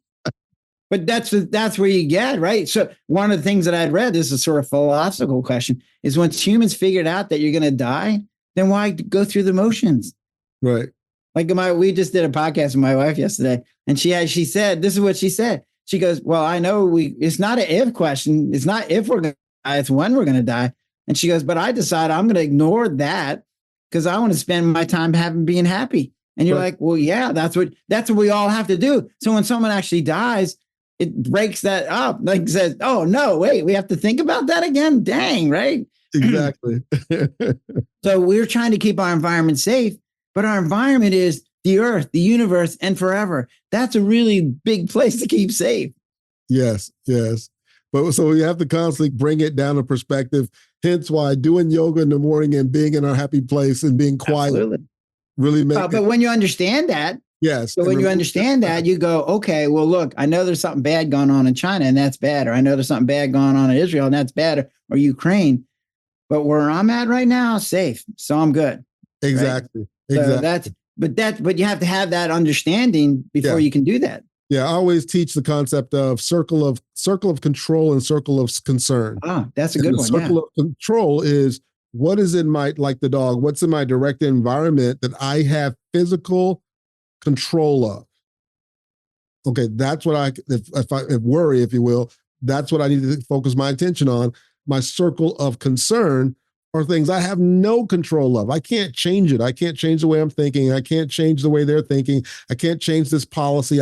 But that's where you get, right? So one of the things that I'd read, this is a sort of philosophical question, is once humans figured out that you're going to die, then why go through the motions? Right. Like we just did a podcast with my wife yesterday, and she said, this is what she said. She goes, well, I know it's not an if question. It's not if we're going to die, it's when we're going to die. And she goes, but I decided I'm going to ignore that because I want to spend my time being happy. And you're like, well, yeah, that's what we all have to do. So when someone actually dies, it breaks that up. Like says, oh no, wait, we have to think about that again. Dang, right? Exactly. So we're trying to keep our environment safe, but our environment is the earth, the universe, and forever. That's a really big place to keep safe. Yes. But so we have to constantly bring it down to perspective. Hence why doing yoga in the morning and being in our happy place and being quiet really makes But when you understand that, yes. So when you understand that, you go, okay, well, look, I know there's something bad going on in China and that's bad. Or I know there's something bad going on in Israel and that's bad, or Ukraine. But where I'm at right now is safe. So I'm good. Exactly. Right? Exactly. So but you have to have that understanding before you can do that. Yeah, I always teach the concept of circle of control and circle of concern. Oh, that's a And good the one. Yeah. circle of control is what is in my, like the dog, what's in my direct environment that I have physical control of. Okay, that's what if worry, if you will, that's what I need to focus my attention on. My circle of concern are things I have no control of. I can't change it. I can't change the way I'm thinking. I can't change the way they're thinking. I can't change this policy.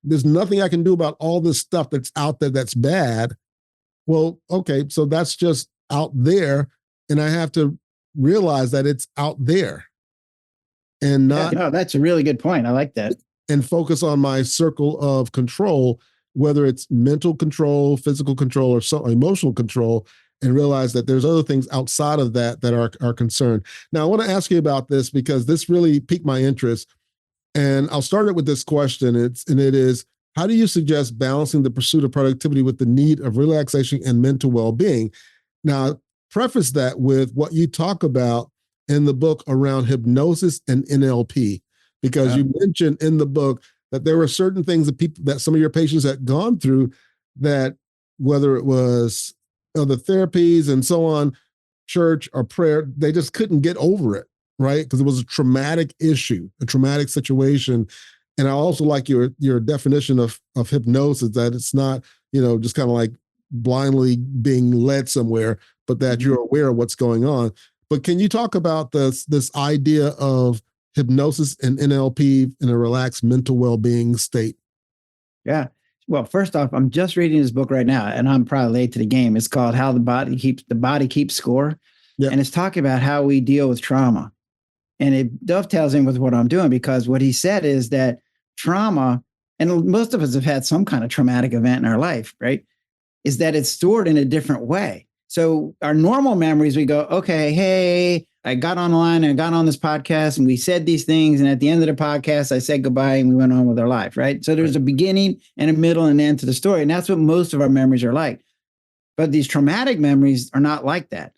There's nothing I can do about all this stuff that's out there that's bad. Well, okay, so that's just out there. And I have to realize that it's out there and not. Yeah, no, that's a really good point. I like that. And focus on my circle of control, whether it's mental control, physical control, or emotional control, and realize that there's other things outside of that are concerned. Now, I want to ask you about this because this really piqued my interest. And I'll start it with this question. It is, how do you suggest balancing the pursuit of productivity with the need of relaxation and mental well-being? Now, preface that with what you talk about in the book around hypnosis and NLP, because you mentioned in the book that there were certain things that some of your patients had gone through, that whether it was other therapies and so on, church or prayer, they just couldn't get over it, right? Because it was a traumatic issue, a traumatic situation. And I also like your definition of hypnosis, that it's not, just kind of like blindly being led somewhere, but that you're aware of what's going on. But can you talk about this idea of hypnosis and NLP in a relaxed mental well-being state? Yeah. Well, first off, I'm just reading this book right now, and I'm probably late to the game. It's called How the Body Keeps Score. Yep. And it's talking about how we deal with trauma. And it dovetails in with what I'm doing, because what he said is that trauma, and most of us have had some kind of traumatic event in our life, right? Is that it's stored in a different way. So our normal memories, we go, okay, hey, I got online and I got on this podcast and we said these things. And at the end of the podcast, I said goodbye and we went on with our life, right? So there's a beginning and a middle and an end to the story. And that's what most of our memories are like. But these traumatic memories are not like that.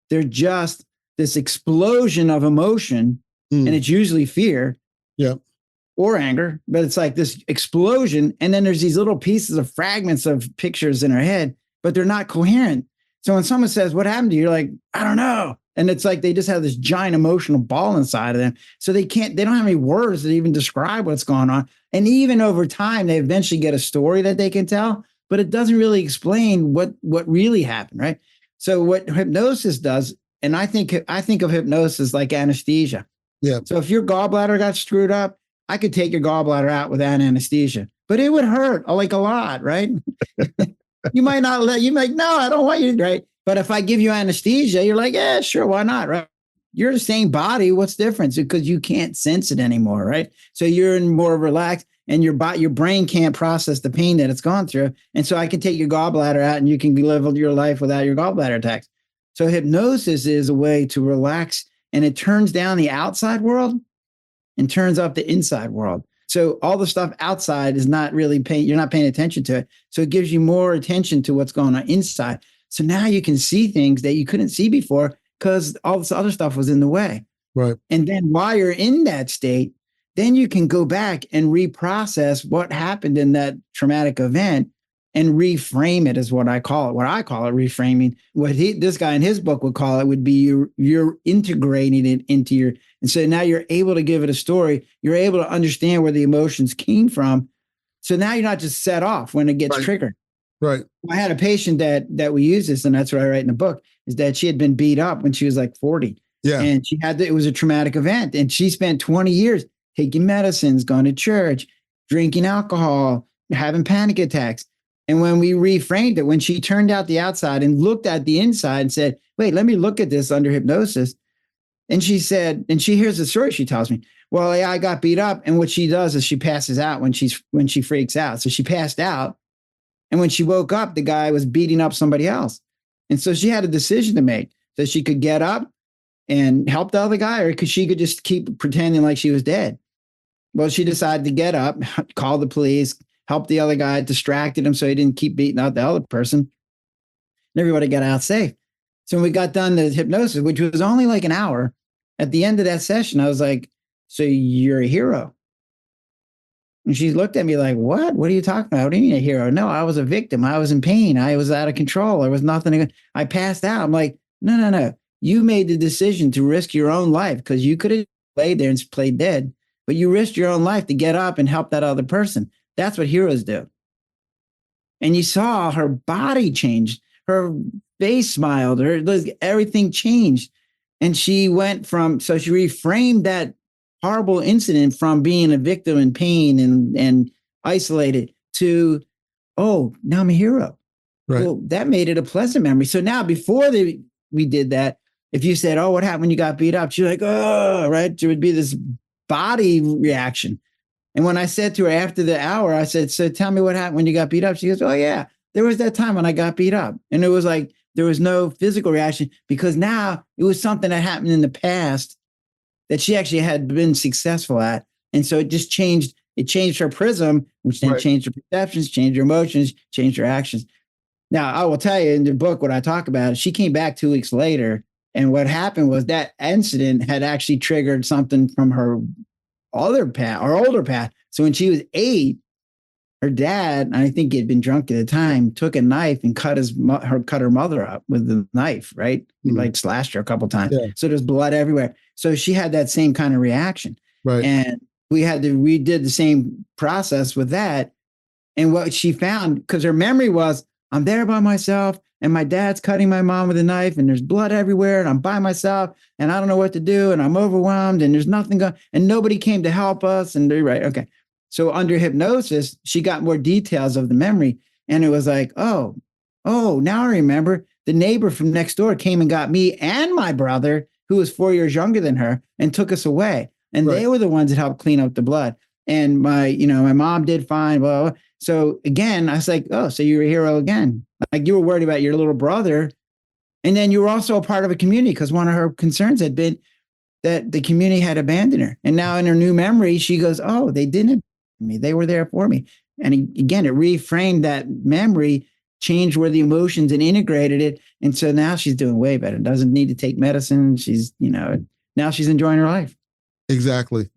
They're just this explosion of emotion, and it's usually fear or anger, but it's like this explosion. And then there's these little pieces of fragments of pictures in our head, but they're not coherent. So when someone says, what happened to you? You're like, I don't know. And it's like they just have this giant emotional ball inside of them. So they don't have any words that even describe what's going on. And even over time, they eventually get a story that they can tell, but it doesn't really explain what really happened, right? So what hypnosis does, and I think of hypnosis like anesthesia. Yeah. So if your gallbladder got screwed up, I could take your gallbladder out without anesthesia, but it would hurt like a lot, right? You might no, I don't want you, right? But if I give you anesthesia, you're like, yeah, sure, why not, right? You're the same body. What's the difference? Because you can't sense it anymore, right? So you're more relaxed, and your brain can't process the pain that it's gone through. And so I can take your gallbladder out, and you can live your life without your gallbladder attacks. So hypnosis is a way to relax, and it turns down the outside world and turns up the inside world. So all the stuff outside is not really you're not paying attention to it. So it gives you more attention to what's going on inside. So now you can see things that you couldn't see before because all this other stuff was in the way. Right. And then while you're in that state, then you can go back and reprocess what happened in that traumatic event and reframe it, is what I call it. What I call it reframing. What this guy in his book would call it would be you're integrating it into your, and so now you're able to give it a story. You're able to understand where the emotions came from. So now you're not just set off when it gets triggered. Right. I had a patient that we use this, and that's what I write in the book, is that she had been beat up when she was like 40. Yeah. And it was a traumatic event. And she spent 20 years taking medicines, going to church, drinking alcohol, having panic attacks. And when we reframed it, when she turned out the outside and looked at the inside and said, wait, let me look at this under hypnosis. And she said, and she hears the story she tells me, well, yeah, I got beat up. And what she does is she passes out when she freaks out. So she passed out. And when she woke up, the guy was beating up somebody else. And so she had a decision to make, that she could get up and help the other guy, or because she could just keep pretending like she was dead. Well, she decided to get up, call the police, help the other guy, distracted him so he didn't keep beating out the other person. And everybody got out safe. So when we got done the hypnosis, which was only like an hour, at the end of that session, I was like, so you're a hero. And she looked at me like, what? What are you talking about? What do you mean a hero? No, I was a victim. I was in pain. I was out of control. There was nothing. I passed out. I'm like, no. You made the decision to risk your own life because you could have laid there and played dead, but you risked your own life to get up and help that other person. That's what heroes do. And you saw her body changed. Her face smiled. Everything changed. And she went so she reframed that horrible incident from being a victim in pain and isolated to, oh, now I'm a hero. Right. Well, that made it a pleasant memory. So now before we did that, if you said, oh, what happened when you got beat up? She's like, oh, right. There would be this body reaction. And when I said to her after the hour, I said, so tell me what happened when you got beat up. She goes, oh, yeah, there was that time when I got beat up. And it was like, there was no physical reaction because now it was something that happened in the past that she actually had been successful at. And so it just changed. It changed her prism, which then changed her perceptions, changed her emotions, changed her actions. Now, I will tell you in the book, what I talk about, she came back 2 weeks later. And what happened was that incident had actually triggered something from her older path. So when she was 8, her dad, I think he had been drunk at the time, took a knife and cut her mother up with the knife, right? He like slashed her a couple times. Yeah. So there's blood everywhere. So she had that same kind of reaction. Right. And we did the same process with that. And what she found, because her memory was, I'm there by myself and my dad's cutting my mom with a knife and there's blood everywhere and I'm by myself and I don't know what to do and I'm overwhelmed and there's nothing going and nobody came to help us. And they're right. Okay. So under hypnosis, she got more details of the memory and it was like, oh, now I remember the neighbor from next door came and got me and my brother, who was 4 years younger than her, and took us away. And they were the ones that helped clean up the blood. And my mom did fine. Blah, blah. So again, I was like, oh, so you're a hero again. Like you were worried about your little brother. And then you were also a part of a community because one of her concerns had been that the community had abandoned her. And now in her new memory, she goes, oh, they didn't abandon me. They were there for me. And again, it reframed that memory, changed where the emotions and integrated it. And so now she's doing way better. Doesn't need to take medicine. She's, now she's enjoying her life. Exactly.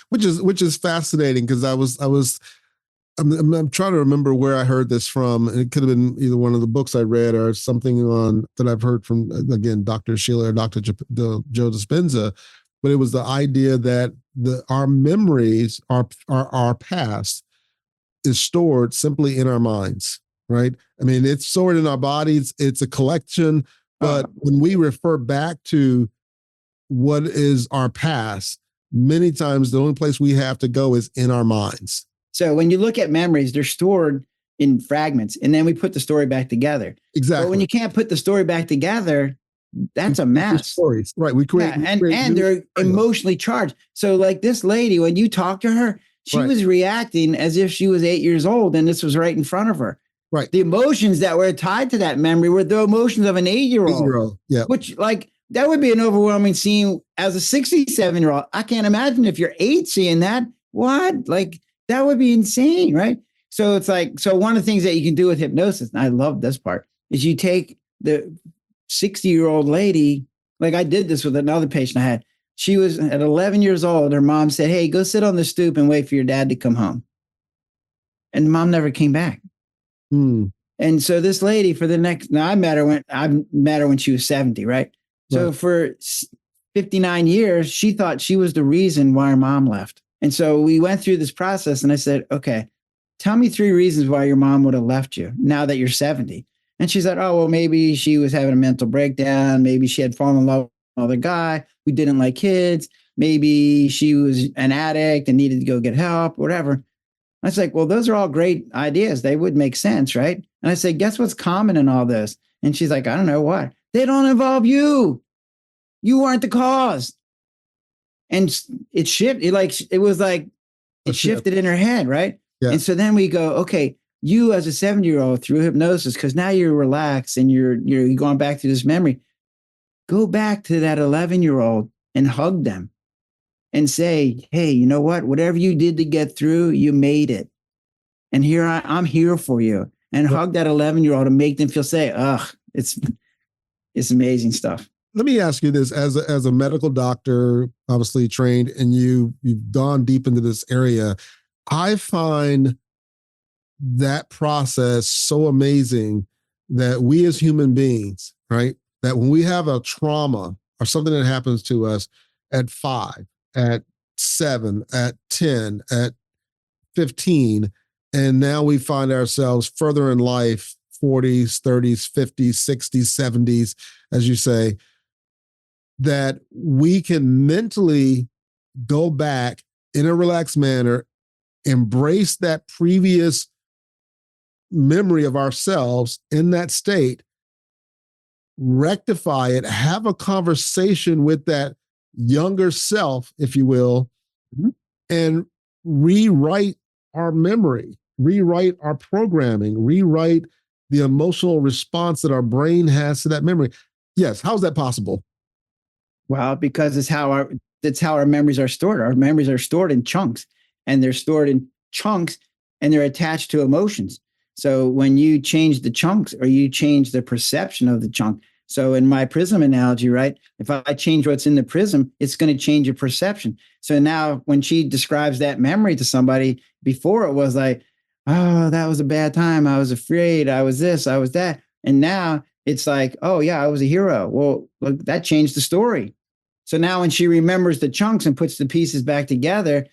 Which is fascinating because I'm trying to remember where I heard this from. It could have been either one of the books I read or something that I've heard from, again, Dr. Sheila or Dr. Joe Dispenza. But it was the idea that our memories, our past, is stored simply in our minds, right? I mean, it's stored in our bodies. It's a collection. But when we refer back to what is our past, many times the only place we have to go is in our minds. So when you look at memories, they're stored in fragments, and then we put the story back together. Exactly. But when you can't put the story back together, that's a mess. Stories, right? We create, and they're emotionally charged. So like this lady, when you talk to her, she was reacting as if she was 8 years old, and this was right in front of her. Right. The emotions that were tied to that memory were the emotions of an 8-year-old. Yeah. Which that would be an overwhelming scene as a 67-year-old. I can't imagine if you're 8 seeing that. What? Like, that would be insane, right? So it's like, so one of the things that you can do with hypnosis, and I love this part, is you take the 60-year-old lady, like I did this with another patient I had. She was at 11 years old. Her mom said, hey, go sit on the stoop and wait for your dad to come home. And the mom never came back. And so this lady I met her when she was 70, right? So for 59 years, she thought she was the reason why her mom left. And so we went through this process and I said, okay, tell me 3 reasons why your mom would have left you now that you're 70. And she said, oh, well, maybe she was having a mental breakdown. Maybe she had fallen in love with another guy who didn't like kids. Maybe she was an addict and needed to go get help, whatever. I was like, well, those are all great ideas. They would make sense, right? And I said, guess what's common in all this? And she's like, I don't know what. They don't involve you. You weren't the cause. And it shifted. It shifted in her head, right? Yeah. And so then we go, okay, you as a 70-year-old through hypnosis, because now you're relaxed and you're going back to this memory. Go back to that 11-year-old and hug them and say, hey, you know what? Whatever you did to get through, you made it. And here I'm here for you. And hug that 11-year-old and make them feel safe. It's amazing stuff. Let me ask you this: as a medical doctor, obviously trained, and you've gone deep into this area. I find that process so amazing that we as human beings, right, that when we have a trauma or something that happens to us at 5, at 7, at 10, at 15, and now we find ourselves further in life, 40s, 30s, 50s, 60s, 70s, as you say, that we can mentally go back in a relaxed manner, embrace that previous memory of ourselves in that state, rectify it, have a conversation with that younger self, if you will, and rewrite our memory, rewrite our programming, rewrite the emotional response that our brain has to that memory. Yes. How is that possible? Well, because that's how our memories are stored. Our memories are stored in chunks, and they're stored in chunks and they're attached to emotions. So when you change the chunks or you change the perception of the chunk. So in my prism analogy, right? If I change what's in the prism, it's going to change your perception. So now when she describes that memory to somebody, before it was like, oh, that was a bad time. I was afraid. I was this, I was that. And now it's like, oh yeah, I was a hero. Well, look, that changed the story. So now when she remembers the chunks and puts the pieces back together,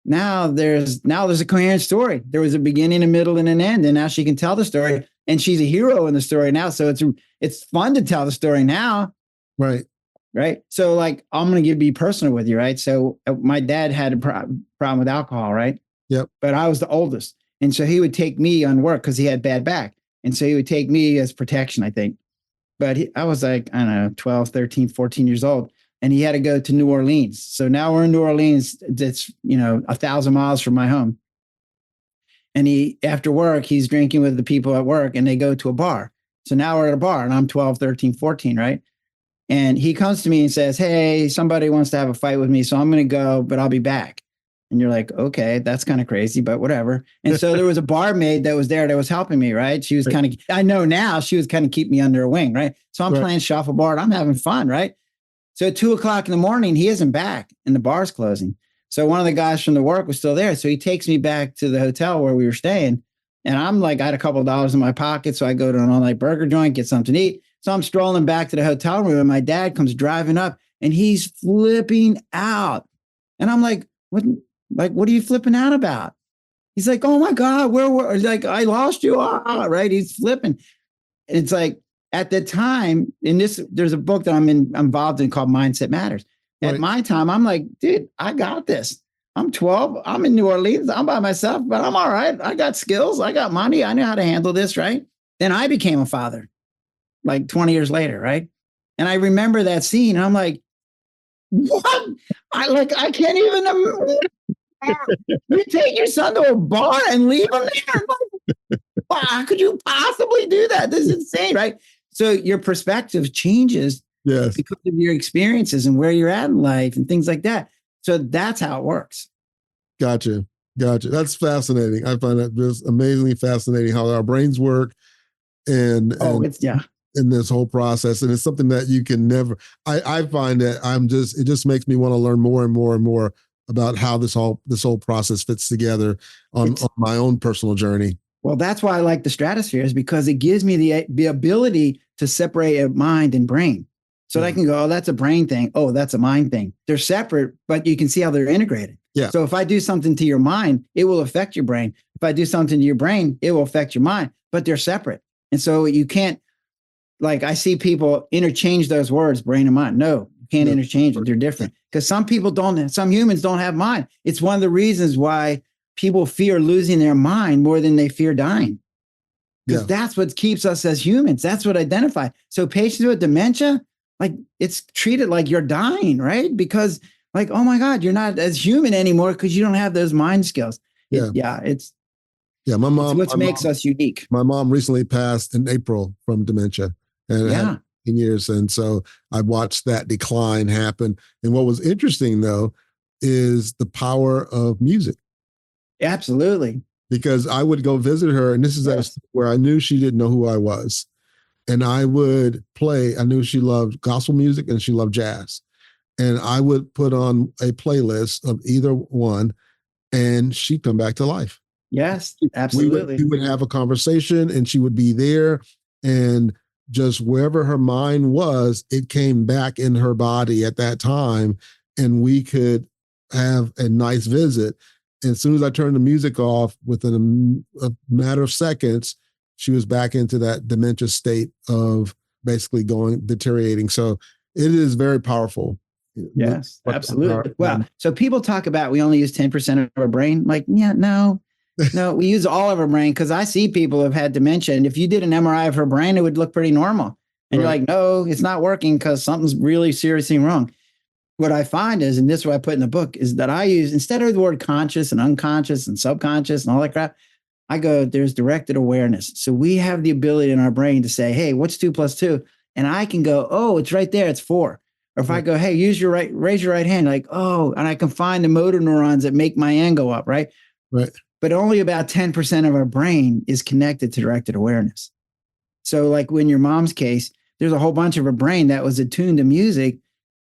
now there's a coherent story. There was a beginning, a middle, and an end, and now she can tell the story, and she's a hero in the story now. So it's fun to tell the story now, Right. So like I'm gonna be personal with you, right? So my dad had a problem with alcohol, right? Yep. But I was the oldest, and so he would take me on work because he had bad back, and so he would take me as protection, I think. But I was like, I don't know, 12, 13, 14 years old. And he had to go to New Orleans. So now we're in New Orleans. That's, 1,000 miles from my home. And after work, he's drinking with the people at work and they go to a bar. So now we're at a bar and I'm 12, 13, 14, right? And he comes to me and says, hey, somebody wants to have a fight with me. So I'm going to go, but I'll be back. And you're like, okay, that's kind of crazy, but whatever. And so there was a barmaid that was there that was helping me, right? She was kind of, I know now she was kind of keeping me under her wing, right? So I'm playing shuffleboard. I'm having fun, right? So at 2:00 in the morning, he isn't back and the bar's closing. So one of the guys from the work was still there. So he takes me back to the hotel where we were staying. And I'm like, I had a couple of dollars in my pocket. So I go to an all-night burger joint, get something to eat. So I'm strolling back to the hotel room and my dad comes driving up and he's flipping out. And I'm like, what are you flipping out about? He's like, oh my God, where like, I lost you. Right. He's flipping. It's like, at the time, there's a book that I'm involved in called Mindset Matters. At my time, I'm like, dude, I got this. I'm 12. I'm in New Orleans. I'm by myself, but I'm all right. I got skills. I got money. I know how to handle this, right? Then I became a father, like 20 years later, right? And I remember that scene. And I'm like, what? I can't even. You take your son to a bar and leave him there? How could you possibly do that? This is insane, right? So your perspective changes because of your experiences and where you're at in life and things like that. So that's how it works. Gotcha. That's fascinating. I find that just amazingly fascinating how our brains work in this whole process. And it's something that you can never, I find that it just makes me want to learn more and more and more about how this whole process fits together on my own personal journey. Well, that's why I like the stratosphere, is because it gives me the ability to separate a mind and brain. So that I can go, oh, that's a brain thing. Oh, that's a mind thing. They're separate, but you can see how they're integrated. Yeah. So if I do something to your mind, it will affect your brain. If I do something to your brain, it will affect your mind, but they're separate. And so you can't, like, I see people interchange those words, brain and mind. No, you can't interchange it. They're different because some humans don't have mind. It's one of the reasons why people fear losing their mind more than they fear dying. Because that's what keeps us as humans. That's what identifies. So patients with dementia, like, it's treated like you're dying, right? Because like, oh my God, you're not as human anymore because you don't have those mind skills. My mom. It's what makes us unique. My mom recently passed in April from dementia and had 10 years. And so I watched that decline happen. And what was interesting though, is the power of music. Absolutely. Because I would go visit her, and this is where I knew she didn't know who I was. And I would play, I knew she loved gospel music and she loved jazz. And I would put on a playlist of either one, and she'd come back to life. Yes, absolutely. We would have a conversation and she would be there, and just wherever her mind was, it came back in her body at that time, and we could have a nice visit. And as soon as I turned the music off, within a matter of seconds, she was back into that dementia state of basically deteriorating. So it is very powerful. Yes, absolutely. Well, so people talk about we only use 10% of our brain. Like, yeah, no, we use all of our brain, because I see people who have had dementia. And if you did an MRI of her brain, it would look pretty normal. And you're like, no, it's not working because something's really seriously wrong. What I find is, and this is what I put in the book, is that I use, instead of the word conscious and unconscious and subconscious and all that crap, I go, there's directed awareness. So we have the ability in our brain to say, hey, what's 2 + 2? And I can go, oh, it's right there. It's 4. Or if I go, hey, raise your right hand, like, oh, and I can find the motor neurons that make my hand go up, right? Right. But only about 10% of our brain is connected to directed awareness. So like in your mom's case, there's a whole bunch of her brain that was attuned to music,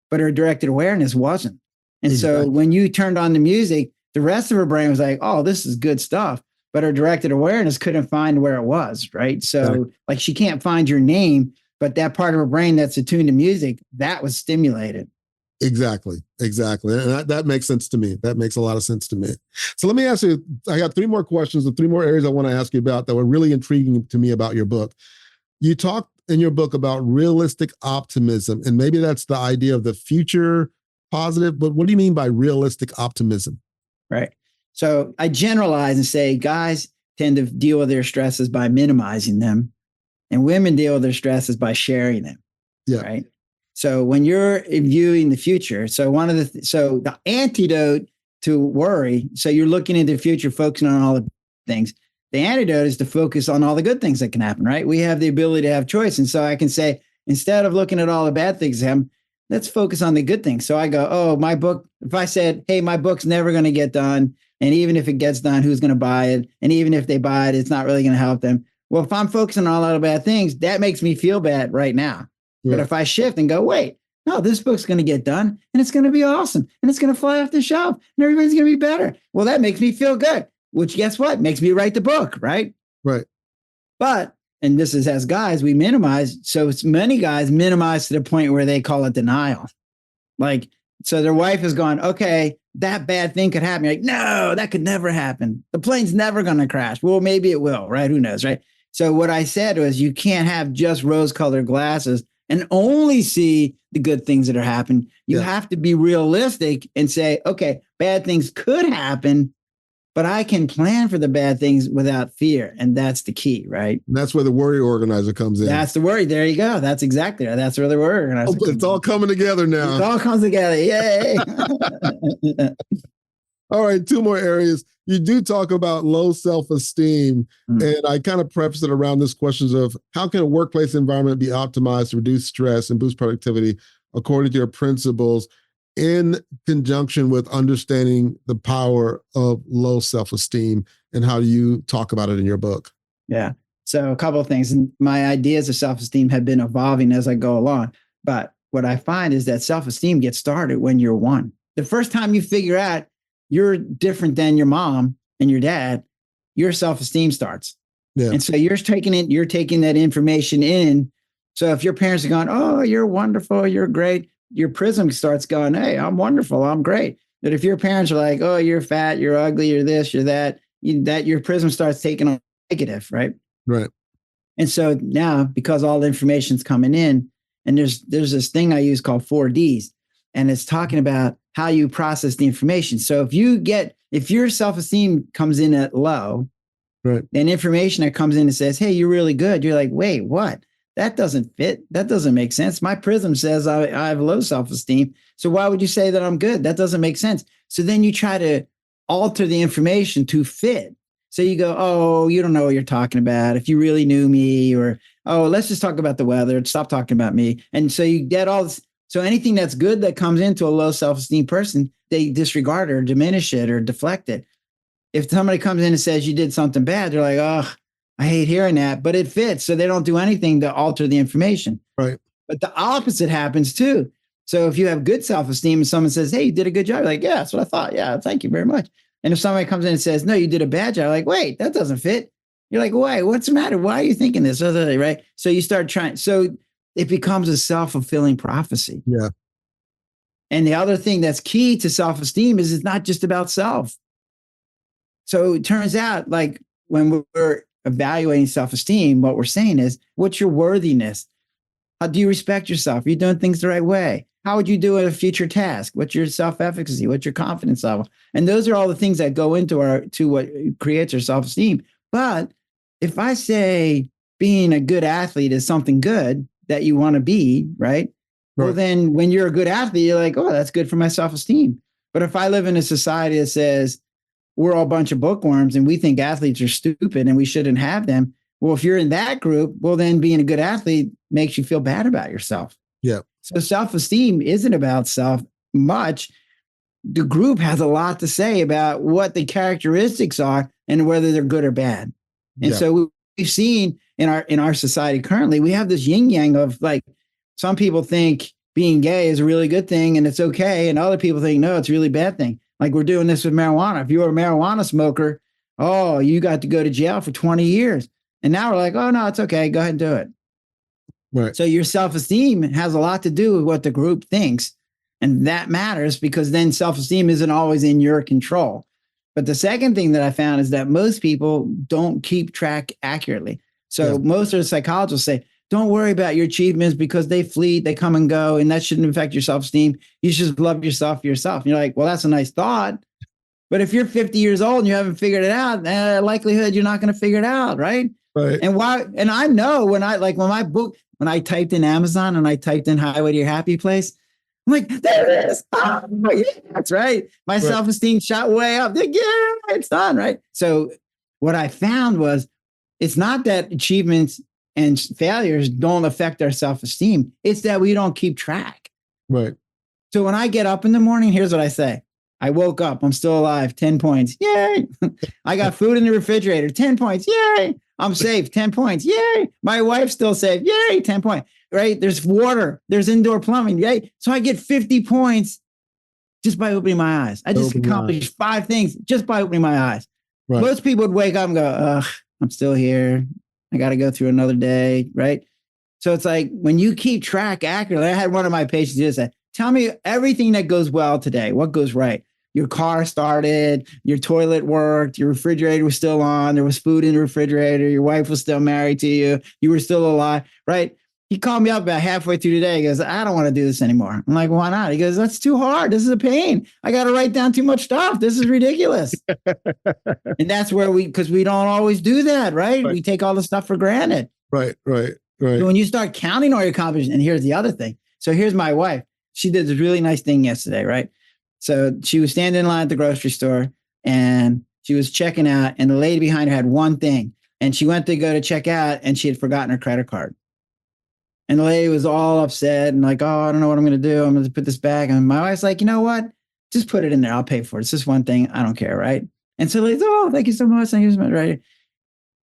but her directed awareness wasn't. And so when you turned on the music, the rest of her brain was like, oh, this is good stuff. But her directed awareness couldn't find where it was, right? So like she can't find your name, but that part of her brain that's attuned to music, that was stimulated. Exactly. And that makes sense to me. That makes a lot of sense to me. So let me ask you, I got 3 more questions and 3 more areas I want to ask you about that were really intriguing to me about your book. You talk in your book about realistic optimism, and maybe that's the idea of the future positive, but what do you mean by realistic optimism? Right. So I generalize and say guys tend to deal with their stresses by minimizing them, and women deal with their stresses by sharing them. Yeah. Right. So when you're viewing the future, so the antidote to worry, so you're looking into the future, focusing on all the things. The antidote is to focus on all the good things that can happen, right? We have the ability to have choice. And so I can say, instead of looking at all the bad things that happen, let's focus on the good things. So I go, oh, my book, if I said, hey, my book's never going to get done, and even if it gets done, who's going to buy it? And even if they buy it, it's not really going to help them. Well, if I'm focusing on all the bad things, that makes me feel bad right now. Yeah. But if I shift and go, wait, no, this book's going to get done, and it's going to be awesome, and it's going to fly off the shelf, and everybody's going to be better. Well, that makes me feel good, which guess what? Makes me write the book, right? Right. But, and this is as guys, we minimize. So it's many guys minimize to the point where they call it denial. Like, so their wife is going, okay, that bad thing could happen. You're like, no, that could never happen. The plane's never going to crash. Well, maybe it will, right? Who knows, right? So what I said was, you can't have just rose-colored glasses and only see the good things that are happening. You have to be realistic and say, okay, bad things could happen, but I can plan for the bad things without fear. And that's the key, right? And that's where the worry organizer comes in. That's the worry. There you go. That's exactly right. That's where the worry organizer comes in. It's all coming together now. It all comes together. Yay. All right, 2 more areas. You do talk about low self-esteem, and I kind of preface it around this questions of how can a workplace environment be optimized to reduce stress and boost productivity according to your principles, in conjunction with understanding the power of low self-esteem, and how do you talk about it in your book? Yeah. So a couple of things. And my ideas of self-esteem have been evolving as I go along. But what I find is that self-esteem gets started when you're 1. The first time you figure out you're different than your mom and your dad, your self-esteem starts. Yeah. And so you're taking that information in. So if your parents are going, oh, you're wonderful, you're great, your prism starts going, hey, I'm wonderful, I'm great. But if your parents are like, oh, you're fat, you're ugly, you're this, you're that, your prism starts taking on negative, right? Right. And so now, because all the information's coming in, and there's this thing I use called 4Ds, and it's talking about how you process the information. So if your self-esteem comes in at low, right, then information that comes in and says, hey, you're really good, you're like, wait, what? That doesn't fit. That doesn't make sense. My prism says I have low self-esteem. So why would you say that I'm good? That doesn't make sense. So then you try to alter the information to fit. So you go, oh, you don't know what you're talking about. If you really knew me, or, oh, let's just talk about the weather. Stop talking about me. And so you get all this. So anything that's good that comes into a low self-esteem person, they disregard it or diminish it or deflect it. If somebody comes in and says you did something bad, they're like, oh, I hate hearing that, but it fits. So they don't do anything to alter the information. Right. But the opposite happens too. So if you have good self-esteem and someone says, hey, you did a good job, you're like, yeah, that's what I thought. Yeah, thank you very much. And if somebody comes in and says, no, you did a bad job, like, wait, that doesn't fit. You're like, why? What's the matter? Why are you thinking this? Right? So you start trying. So it becomes a self-fulfilling prophecy. Yeah. And the other thing that's key to self-esteem is it's not just about self. So it turns out, like, when we're evaluating self-esteem, what we're saying is, what's your worthiness? How do you respect yourself? Are you doing things the right way? How would you do at a future task? What's your self-efficacy? What's your confidence level? And those are all the things that go into what creates our self-esteem. But if I say being a good athlete is something good that you want to be, right? Well, then when you're a good athlete, you're like, oh, that's good for my self-esteem. But if I live in a society that says we're all a bunch of bookworms and we think athletes are stupid and we shouldn't have them, well, if you're in that group, well, then being a good athlete makes you feel bad about yourself. Yeah. So self-esteem isn't about self much. The group has a lot to say about what the characteristics are and whether they're good or bad. And so we've seen in our society currently, we have this yin yang of, like, some people think being gay is a really good thing and it's okay. And other people think, no, it's a really bad thing. Like we're doing this with marijuana. If you were a marijuana smoker, oh, you got to go to jail for 20 years. And now we're like, oh, no, it's okay. Go ahead and do it. Right. So your self-esteem has a lot to do with what the group thinks. And that matters because then self-esteem isn't always in your control. But the second thing that I found is that most people don't keep track accurately. So most of the psychologists say, don't worry about your achievements because they fleet, they come and go, and that shouldn't affect your self-esteem. You should love yourself for yourself. And you're like, well, that's a nice thought. But if you're 50 years old and you haven't figured it out, likelihood you're not going to figure it out, right? Right. And why? And I know when I typed in Amazon and I typed in Highway to Your Happy Place, I'm like, there it is. Oh, yeah, that's right. My self-esteem shot way up. Like, yeah, it's done, right? So what I found was it's not that achievements and failures don't affect our self-esteem. It's that we don't keep track. Right. So when I get up in the morning, here's what I say. I woke up. I'm still alive. 10 points. Yay. I got food in the refrigerator. 10 points. Yay. I'm safe. 10 points. Yay. My wife's still safe. Yay. 10 points. Right. There's water. There's indoor plumbing. Yay. So I get 50 points just by opening my eyes. I just accomplished 5 things just by opening my eyes. Right. Most people would wake up and go, ugh, I'm still here. I got to go through another day. Right. So it's like when you keep track accurately, I had one of my patients just say, tell me everything that goes well today. What goes right? Your car started, your toilet worked, your refrigerator was still on, there was food in the refrigerator, your wife was still married to you, you were still alive, right? He called me up about halfway through today. He goes, I don't want to do this anymore. I'm like, why not? He goes, that's too hard. This is a pain. I got to write down too much stuff. This is ridiculous. And that's where because we don't always do that, right? We take all the stuff for granted. Right. So when you start counting all your accomplishments, and here's the other thing. So here's my wife. She did this really nice thing yesterday, right? So she was standing in line at the grocery store and she was checking out, and the lady behind her had one thing, and she went to go to check out and she had forgotten her credit card. And the lady was all upset and like, oh, I don't know what I'm going to do. I'm going to put this back. And my wife's like, you know what? Just put it in there. I'll pay for it. It's just one thing. I don't care. Right. And so the lady's, oh, thank you so much. Thank you so much. Right.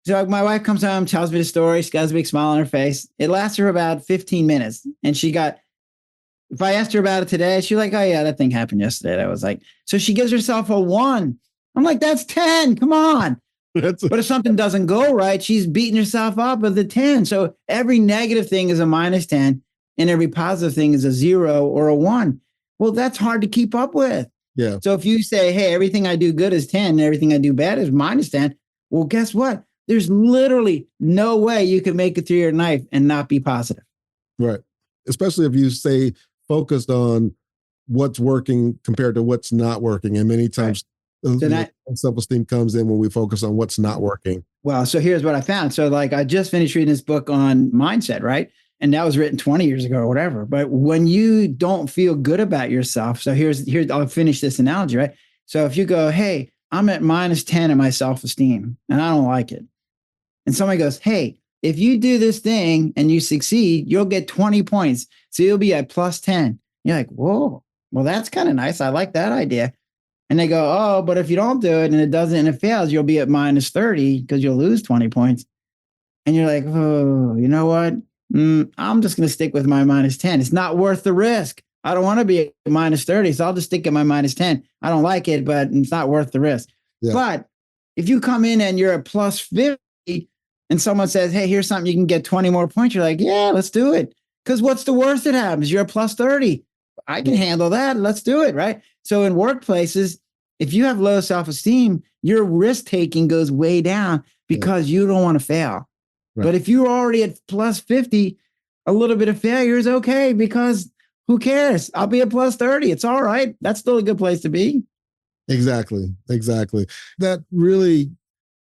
So my wife comes home, tells me the story. She got a big smile on her face. It lasts her about 15 minutes. And if I asked her about it today, she's like, oh yeah, that thing happened yesterday. That was like, so she gives herself a 1. I'm like, that's 10. Come on. But if something doesn't go right, she's beating herself up with a 10. So every negative thing is a -10 and every positive thing is a 0 or a 1. Well, that's hard to keep up with. Yeah. So if you say, hey, everything I do good is 10, and everything I do bad is -10. Well, guess what? There's literally no way you can make it through your life and not be positive. Right. Especially if you stay focused on what's working compared to what's not working. And many times self-esteem comes in when we focus on what's not working. Well, so here's what I found. So like I just finished reading this book on mindset, right? And that was written 20 years ago or whatever. But when you don't feel good about yourself, so here's I'll finish this analogy, right? So if you go, hey, I'm at -10 in my self-esteem and I don't like it. And somebody goes, hey, if you do this thing and you succeed, you'll get 20 points. So you'll be at +10. You're like, whoa, well, that's kind of nice. I like that idea. And they go, oh, but if you don't do it and it doesn't and it fails, you'll be at -30 because you'll lose 20 points. And you're like, oh, you know what? I'm just going to stick with my -10. It's not worth the risk. I don't want to be at minus 30, so I'll just stick at my minus 10. I don't like it, but it's not worth the risk. Yeah. But if you come in and you're at plus 50 and someone says, hey, here's something you can get 20 more points, you're like, yeah, let's do it. Because what's the worst that happens? You're at plus 30. I can handle that. Let's do it, right? So in workplaces, if you have low self-esteem, your risk-taking goes way down because you don't want to fail. Right. But if you're already at plus 50, a little bit of failure is okay because who cares? I'll be at plus 30. It's all right. That's still a good place to be. Exactly. That really,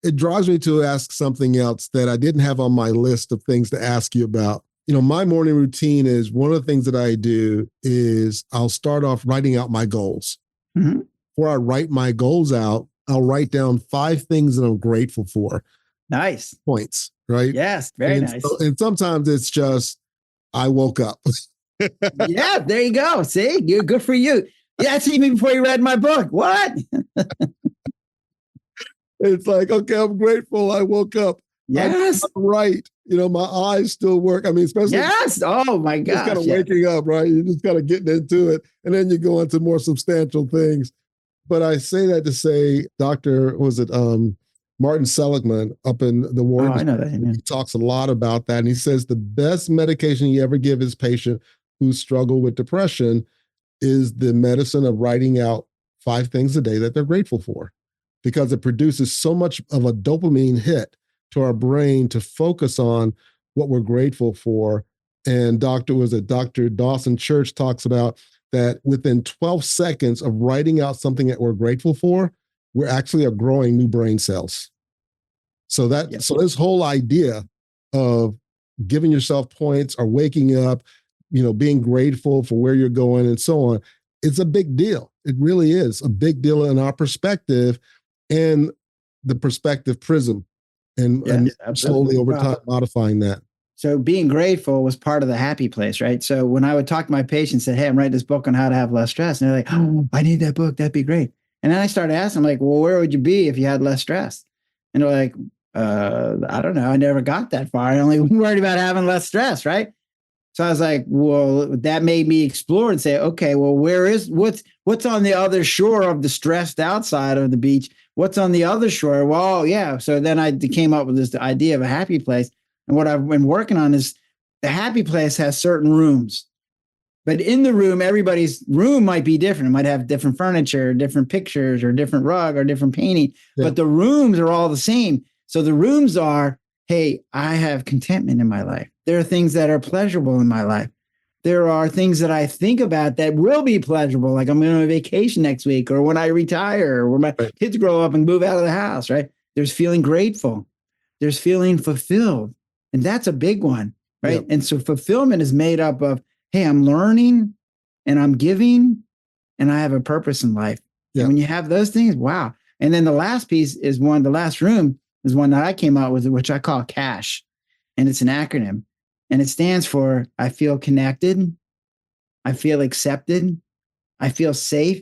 it drives me to ask something else that I didn't have on my list of things to ask you about. My morning routine is one of the things that I do is I'll start off writing out my goals. Mm-hmm. Before I write my goals out, I'll write down 5 things that I'm grateful for. Nice. Points, right? Yes, very nice. And sometimes it's just, I woke up. Yeah, there you go. See, you're good for you. Yeah, that's even before you read my book. What? It's like, okay, I'm grateful I woke up. Yes. I'm right. My eyes still work. I mean, especially. Yes. Oh my gosh. Just kind of waking up, right? You're just kind of getting into it. And then you go into more substantial things. But I say that to say, Martin Seligman up in the Warren. Oh, I know that. He talks a lot about that. And he says the best medication you ever give his patient who struggle with depression is the medicine of writing out 5 things a day that they're grateful for, because it produces so much of a dopamine hit to our brain to focus on what we're grateful for. And Dr. Dawson Church talks about that within 12 seconds of writing out something that we're grateful for, we're actually growing new brain cells. So so this whole idea of giving yourself points or waking up, being grateful for where you're going and so on, it's a big deal. It really is a big deal in our perspective and the perspective prism, and slowly over time modifying that. So being grateful was part of the happy place, right? So when I would talk to my patients, say, hey, I'm writing this book on how to have less stress. And they're like, oh, I need that book. That'd be great. And then I started asking them, like, well, where would you be if you had less stress? And they're like, I don't know. I never got that far. I only worried about having less stress, right? So I was like, well, that made me explore and say, okay, well, what's on the other shore of the stressed outside of the beach? What's on the other shore? Well, yeah. So then I came up with this idea of a happy place. And what I've been working on is the happy place has certain rooms. But in the room, everybody's room might be different. It might have different furniture, different pictures, or different rug, or different painting. Yeah. But the rooms are all the same. So the rooms are, hey, I have contentment in my life. There are things that are pleasurable in my life. There are things that I think about that will be pleasurable, like I'm going on a vacation next week, or when I retire, or when my kids grow up and move out of the house, right? There's feeling grateful. There's feeling fulfilled. And that's a big one, right? Yep. And so fulfillment is made up of, hey, I'm learning and I'm giving and I have a purpose in life. Yep. And when you have those things, wow. And then the last piece is the last room is one that I came out with, which I call CASH. And it's an acronym. And it stands for, I feel connected, I feel accepted, I feel safe,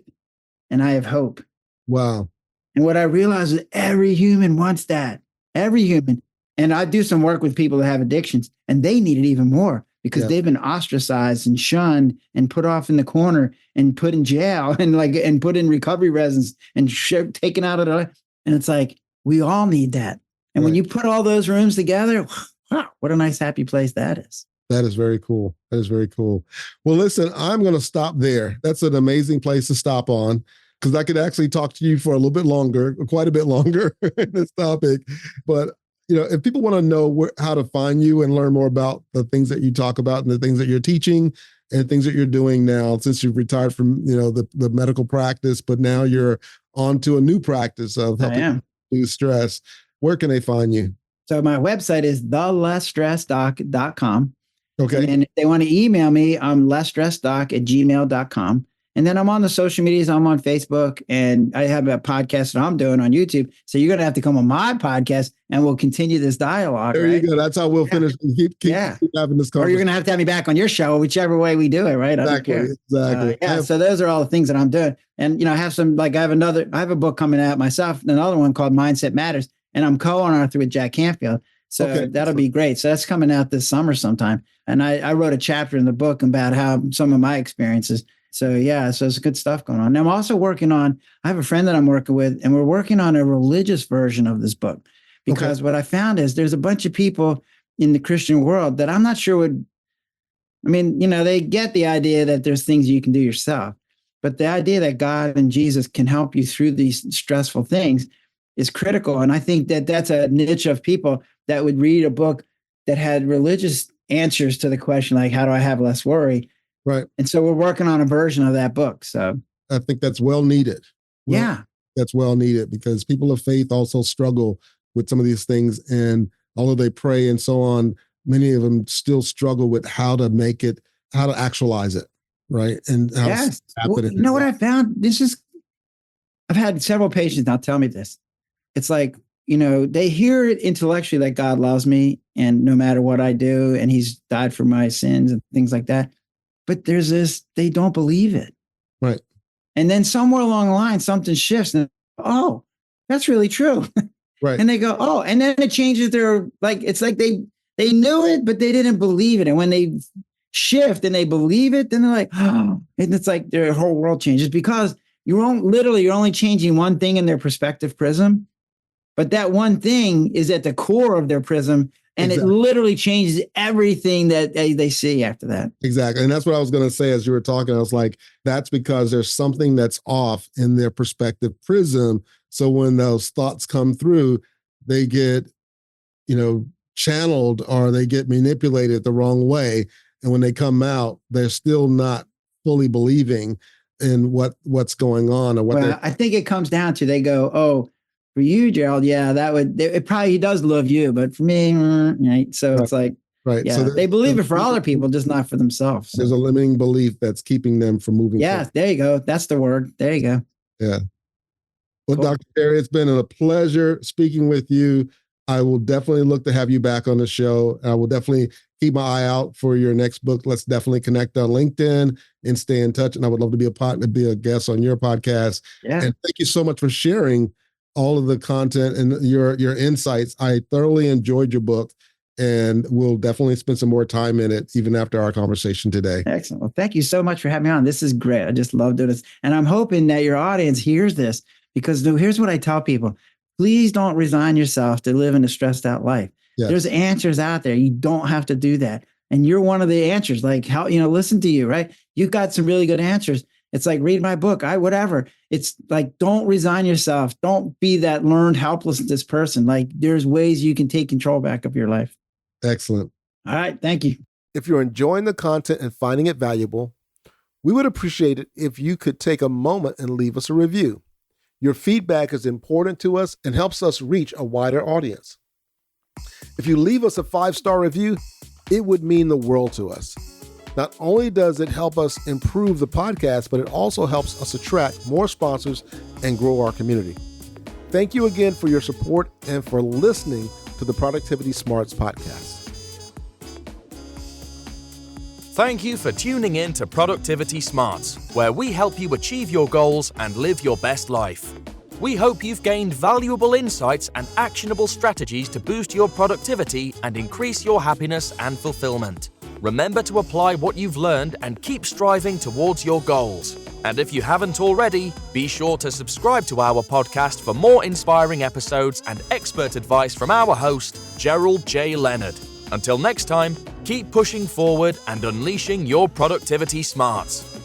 and I have hope. Wow. And what I realized is every human wants that. Every human. And I do some work with people that have addictions, and they need it even more because they've been ostracized and shunned and put off in the corner and put in jail and put in recovery residence and taken out of the life. And it's like, we all need that. And when you put all those rooms together, wow, what a nice, happy place that is. That is very cool. That is very cool. Well, listen, I'm going to stop there. That's an amazing place to stop on, because I could actually talk to you for a little bit longer, quite a bit longer in this topic. But, if people want to know how to find you and learn more about the things that you talk about and the things that you're teaching and things that you're doing now, since you've retired from, the medical practice, but now you're on to a new practice of helping reduce stress, where can they find you? So my website is thelessstressdoc.com. Okay. And if they want to email me, I'm lessstressdoc@gmail.com. And then I'm on the social medias. I'm on Facebook, and I have a podcast that I'm doing on YouTube. So you're going to have to come on my podcast and we'll continue this dialogue. There you go. That's how we'll finish and keep having this conversation. Or you're going to have me back on your show, whichever way we do it, right? Exactly. So those are all the things that I'm doing. And, I have I have a book coming out myself, another one called Mindset Matters. And I'm co-author with Jack Canfield. So that'll be great. So that's coming out this summer sometime. And I wrote a chapter in the book about how some of my experiences. So yeah, so it's good stuff going on. Now I'm also working on, I have a friend that I'm working with, and we're working on a religious version of this book, because what I found is there's a bunch of people in the Christian world that I'm not sure would, I mean, they get the idea that there's things you can do yourself, but the idea that God and Jesus can help you through these stressful things is critical. And I think that that's a niche of people that would read a book that had religious answers to the question, like, how do I have less worry? Right. And so we're working on a version of that book. So I think that's well needed. That's well needed, because people of faith also struggle with some of these things. And although they pray and so on, many of them still struggle with how to make it, how to actualize it. Right. And how to happen. You know what I found? I've had several patients now tell me this. It's like, they hear it intellectually that God loves me and no matter what I do, and he's died for my sins and things like that. But there's this, they don't believe it. Right. And then somewhere along the line, something shifts and, oh, that's really true. Right. And they go, oh, and then it changes it's like they knew it, but they didn't believe it. And when they shift and they believe it, then they're like, oh, and it's like their whole world changes, because you're only changing one thing in their perspective prism. But that one thing is at the core of their prism, and it literally changes everything that they see after that. Exactly. And that's what I was going to say as you were talking. I was like, that's because there's something that's off in their perspective prism. So when those thoughts come through, they get, channeled, or they get manipulated the wrong way. And when they come out, they're still not fully believing in what's going on, or what. I think it comes down to, they go, oh, for you, Gerald, yeah, he does love you, but for me, right? So it's like, right. Yeah, so they believe it for other people, just not for themselves. So. There's a limiting belief that's keeping them from moving. Yeah, forward. There you go. That's the word. There you go. Yeah. Well, cool. Dr. Gary, it's been a pleasure speaking with you. I will definitely look to have you back on the show. I will definitely keep my eye out for your next book. Let's definitely connect on LinkedIn and stay in touch. And I would love to be a guest on your podcast. Yeah. And thank you so much for sharing all of the content and your insights. I thoroughly enjoyed your book, and we'll definitely spend some more time in it even after our conversation today. Excellent. Well, thank you so much for having me on. This is great. I just love doing this. And I'm hoping that your audience hears this, because here's what I tell people. Please don't resign yourself to live in a stressed out life. Yes. There's answers out there. You don't have to do that. And you're one of the answers. Like, how, listen to you, right? You've got some really good answers. It's like, read my book, whatever. It's like, don't resign yourself. Don't be that learned helplessness person. Like, there's ways you can take control back of your life. Excellent. All right. Thank you. If you're enjoying the content and finding it valuable, we would appreciate it if you could take a moment and leave us a review. Your feedback is important to us and helps us reach a wider audience. If you leave us a 5-star review, it would mean the world to us. Not only does it help us improve the podcast, but it also helps us attract more sponsors and grow our community. Thank you again for your support and for listening to the Productivity Smarts podcast. Thank you for tuning in to Productivity Smarts, where we help you achieve your goals and live your best life. We hope you've gained valuable insights and actionable strategies to boost your productivity and increase your happiness and fulfillment. Remember to apply what you've learned and keep striving towards your goals. And if you haven't already, be sure to subscribe to our podcast for more inspiring episodes and expert advice from our host, Gerald J. Leonard. Until next time, keep pushing forward and unleashing your productivity smarts.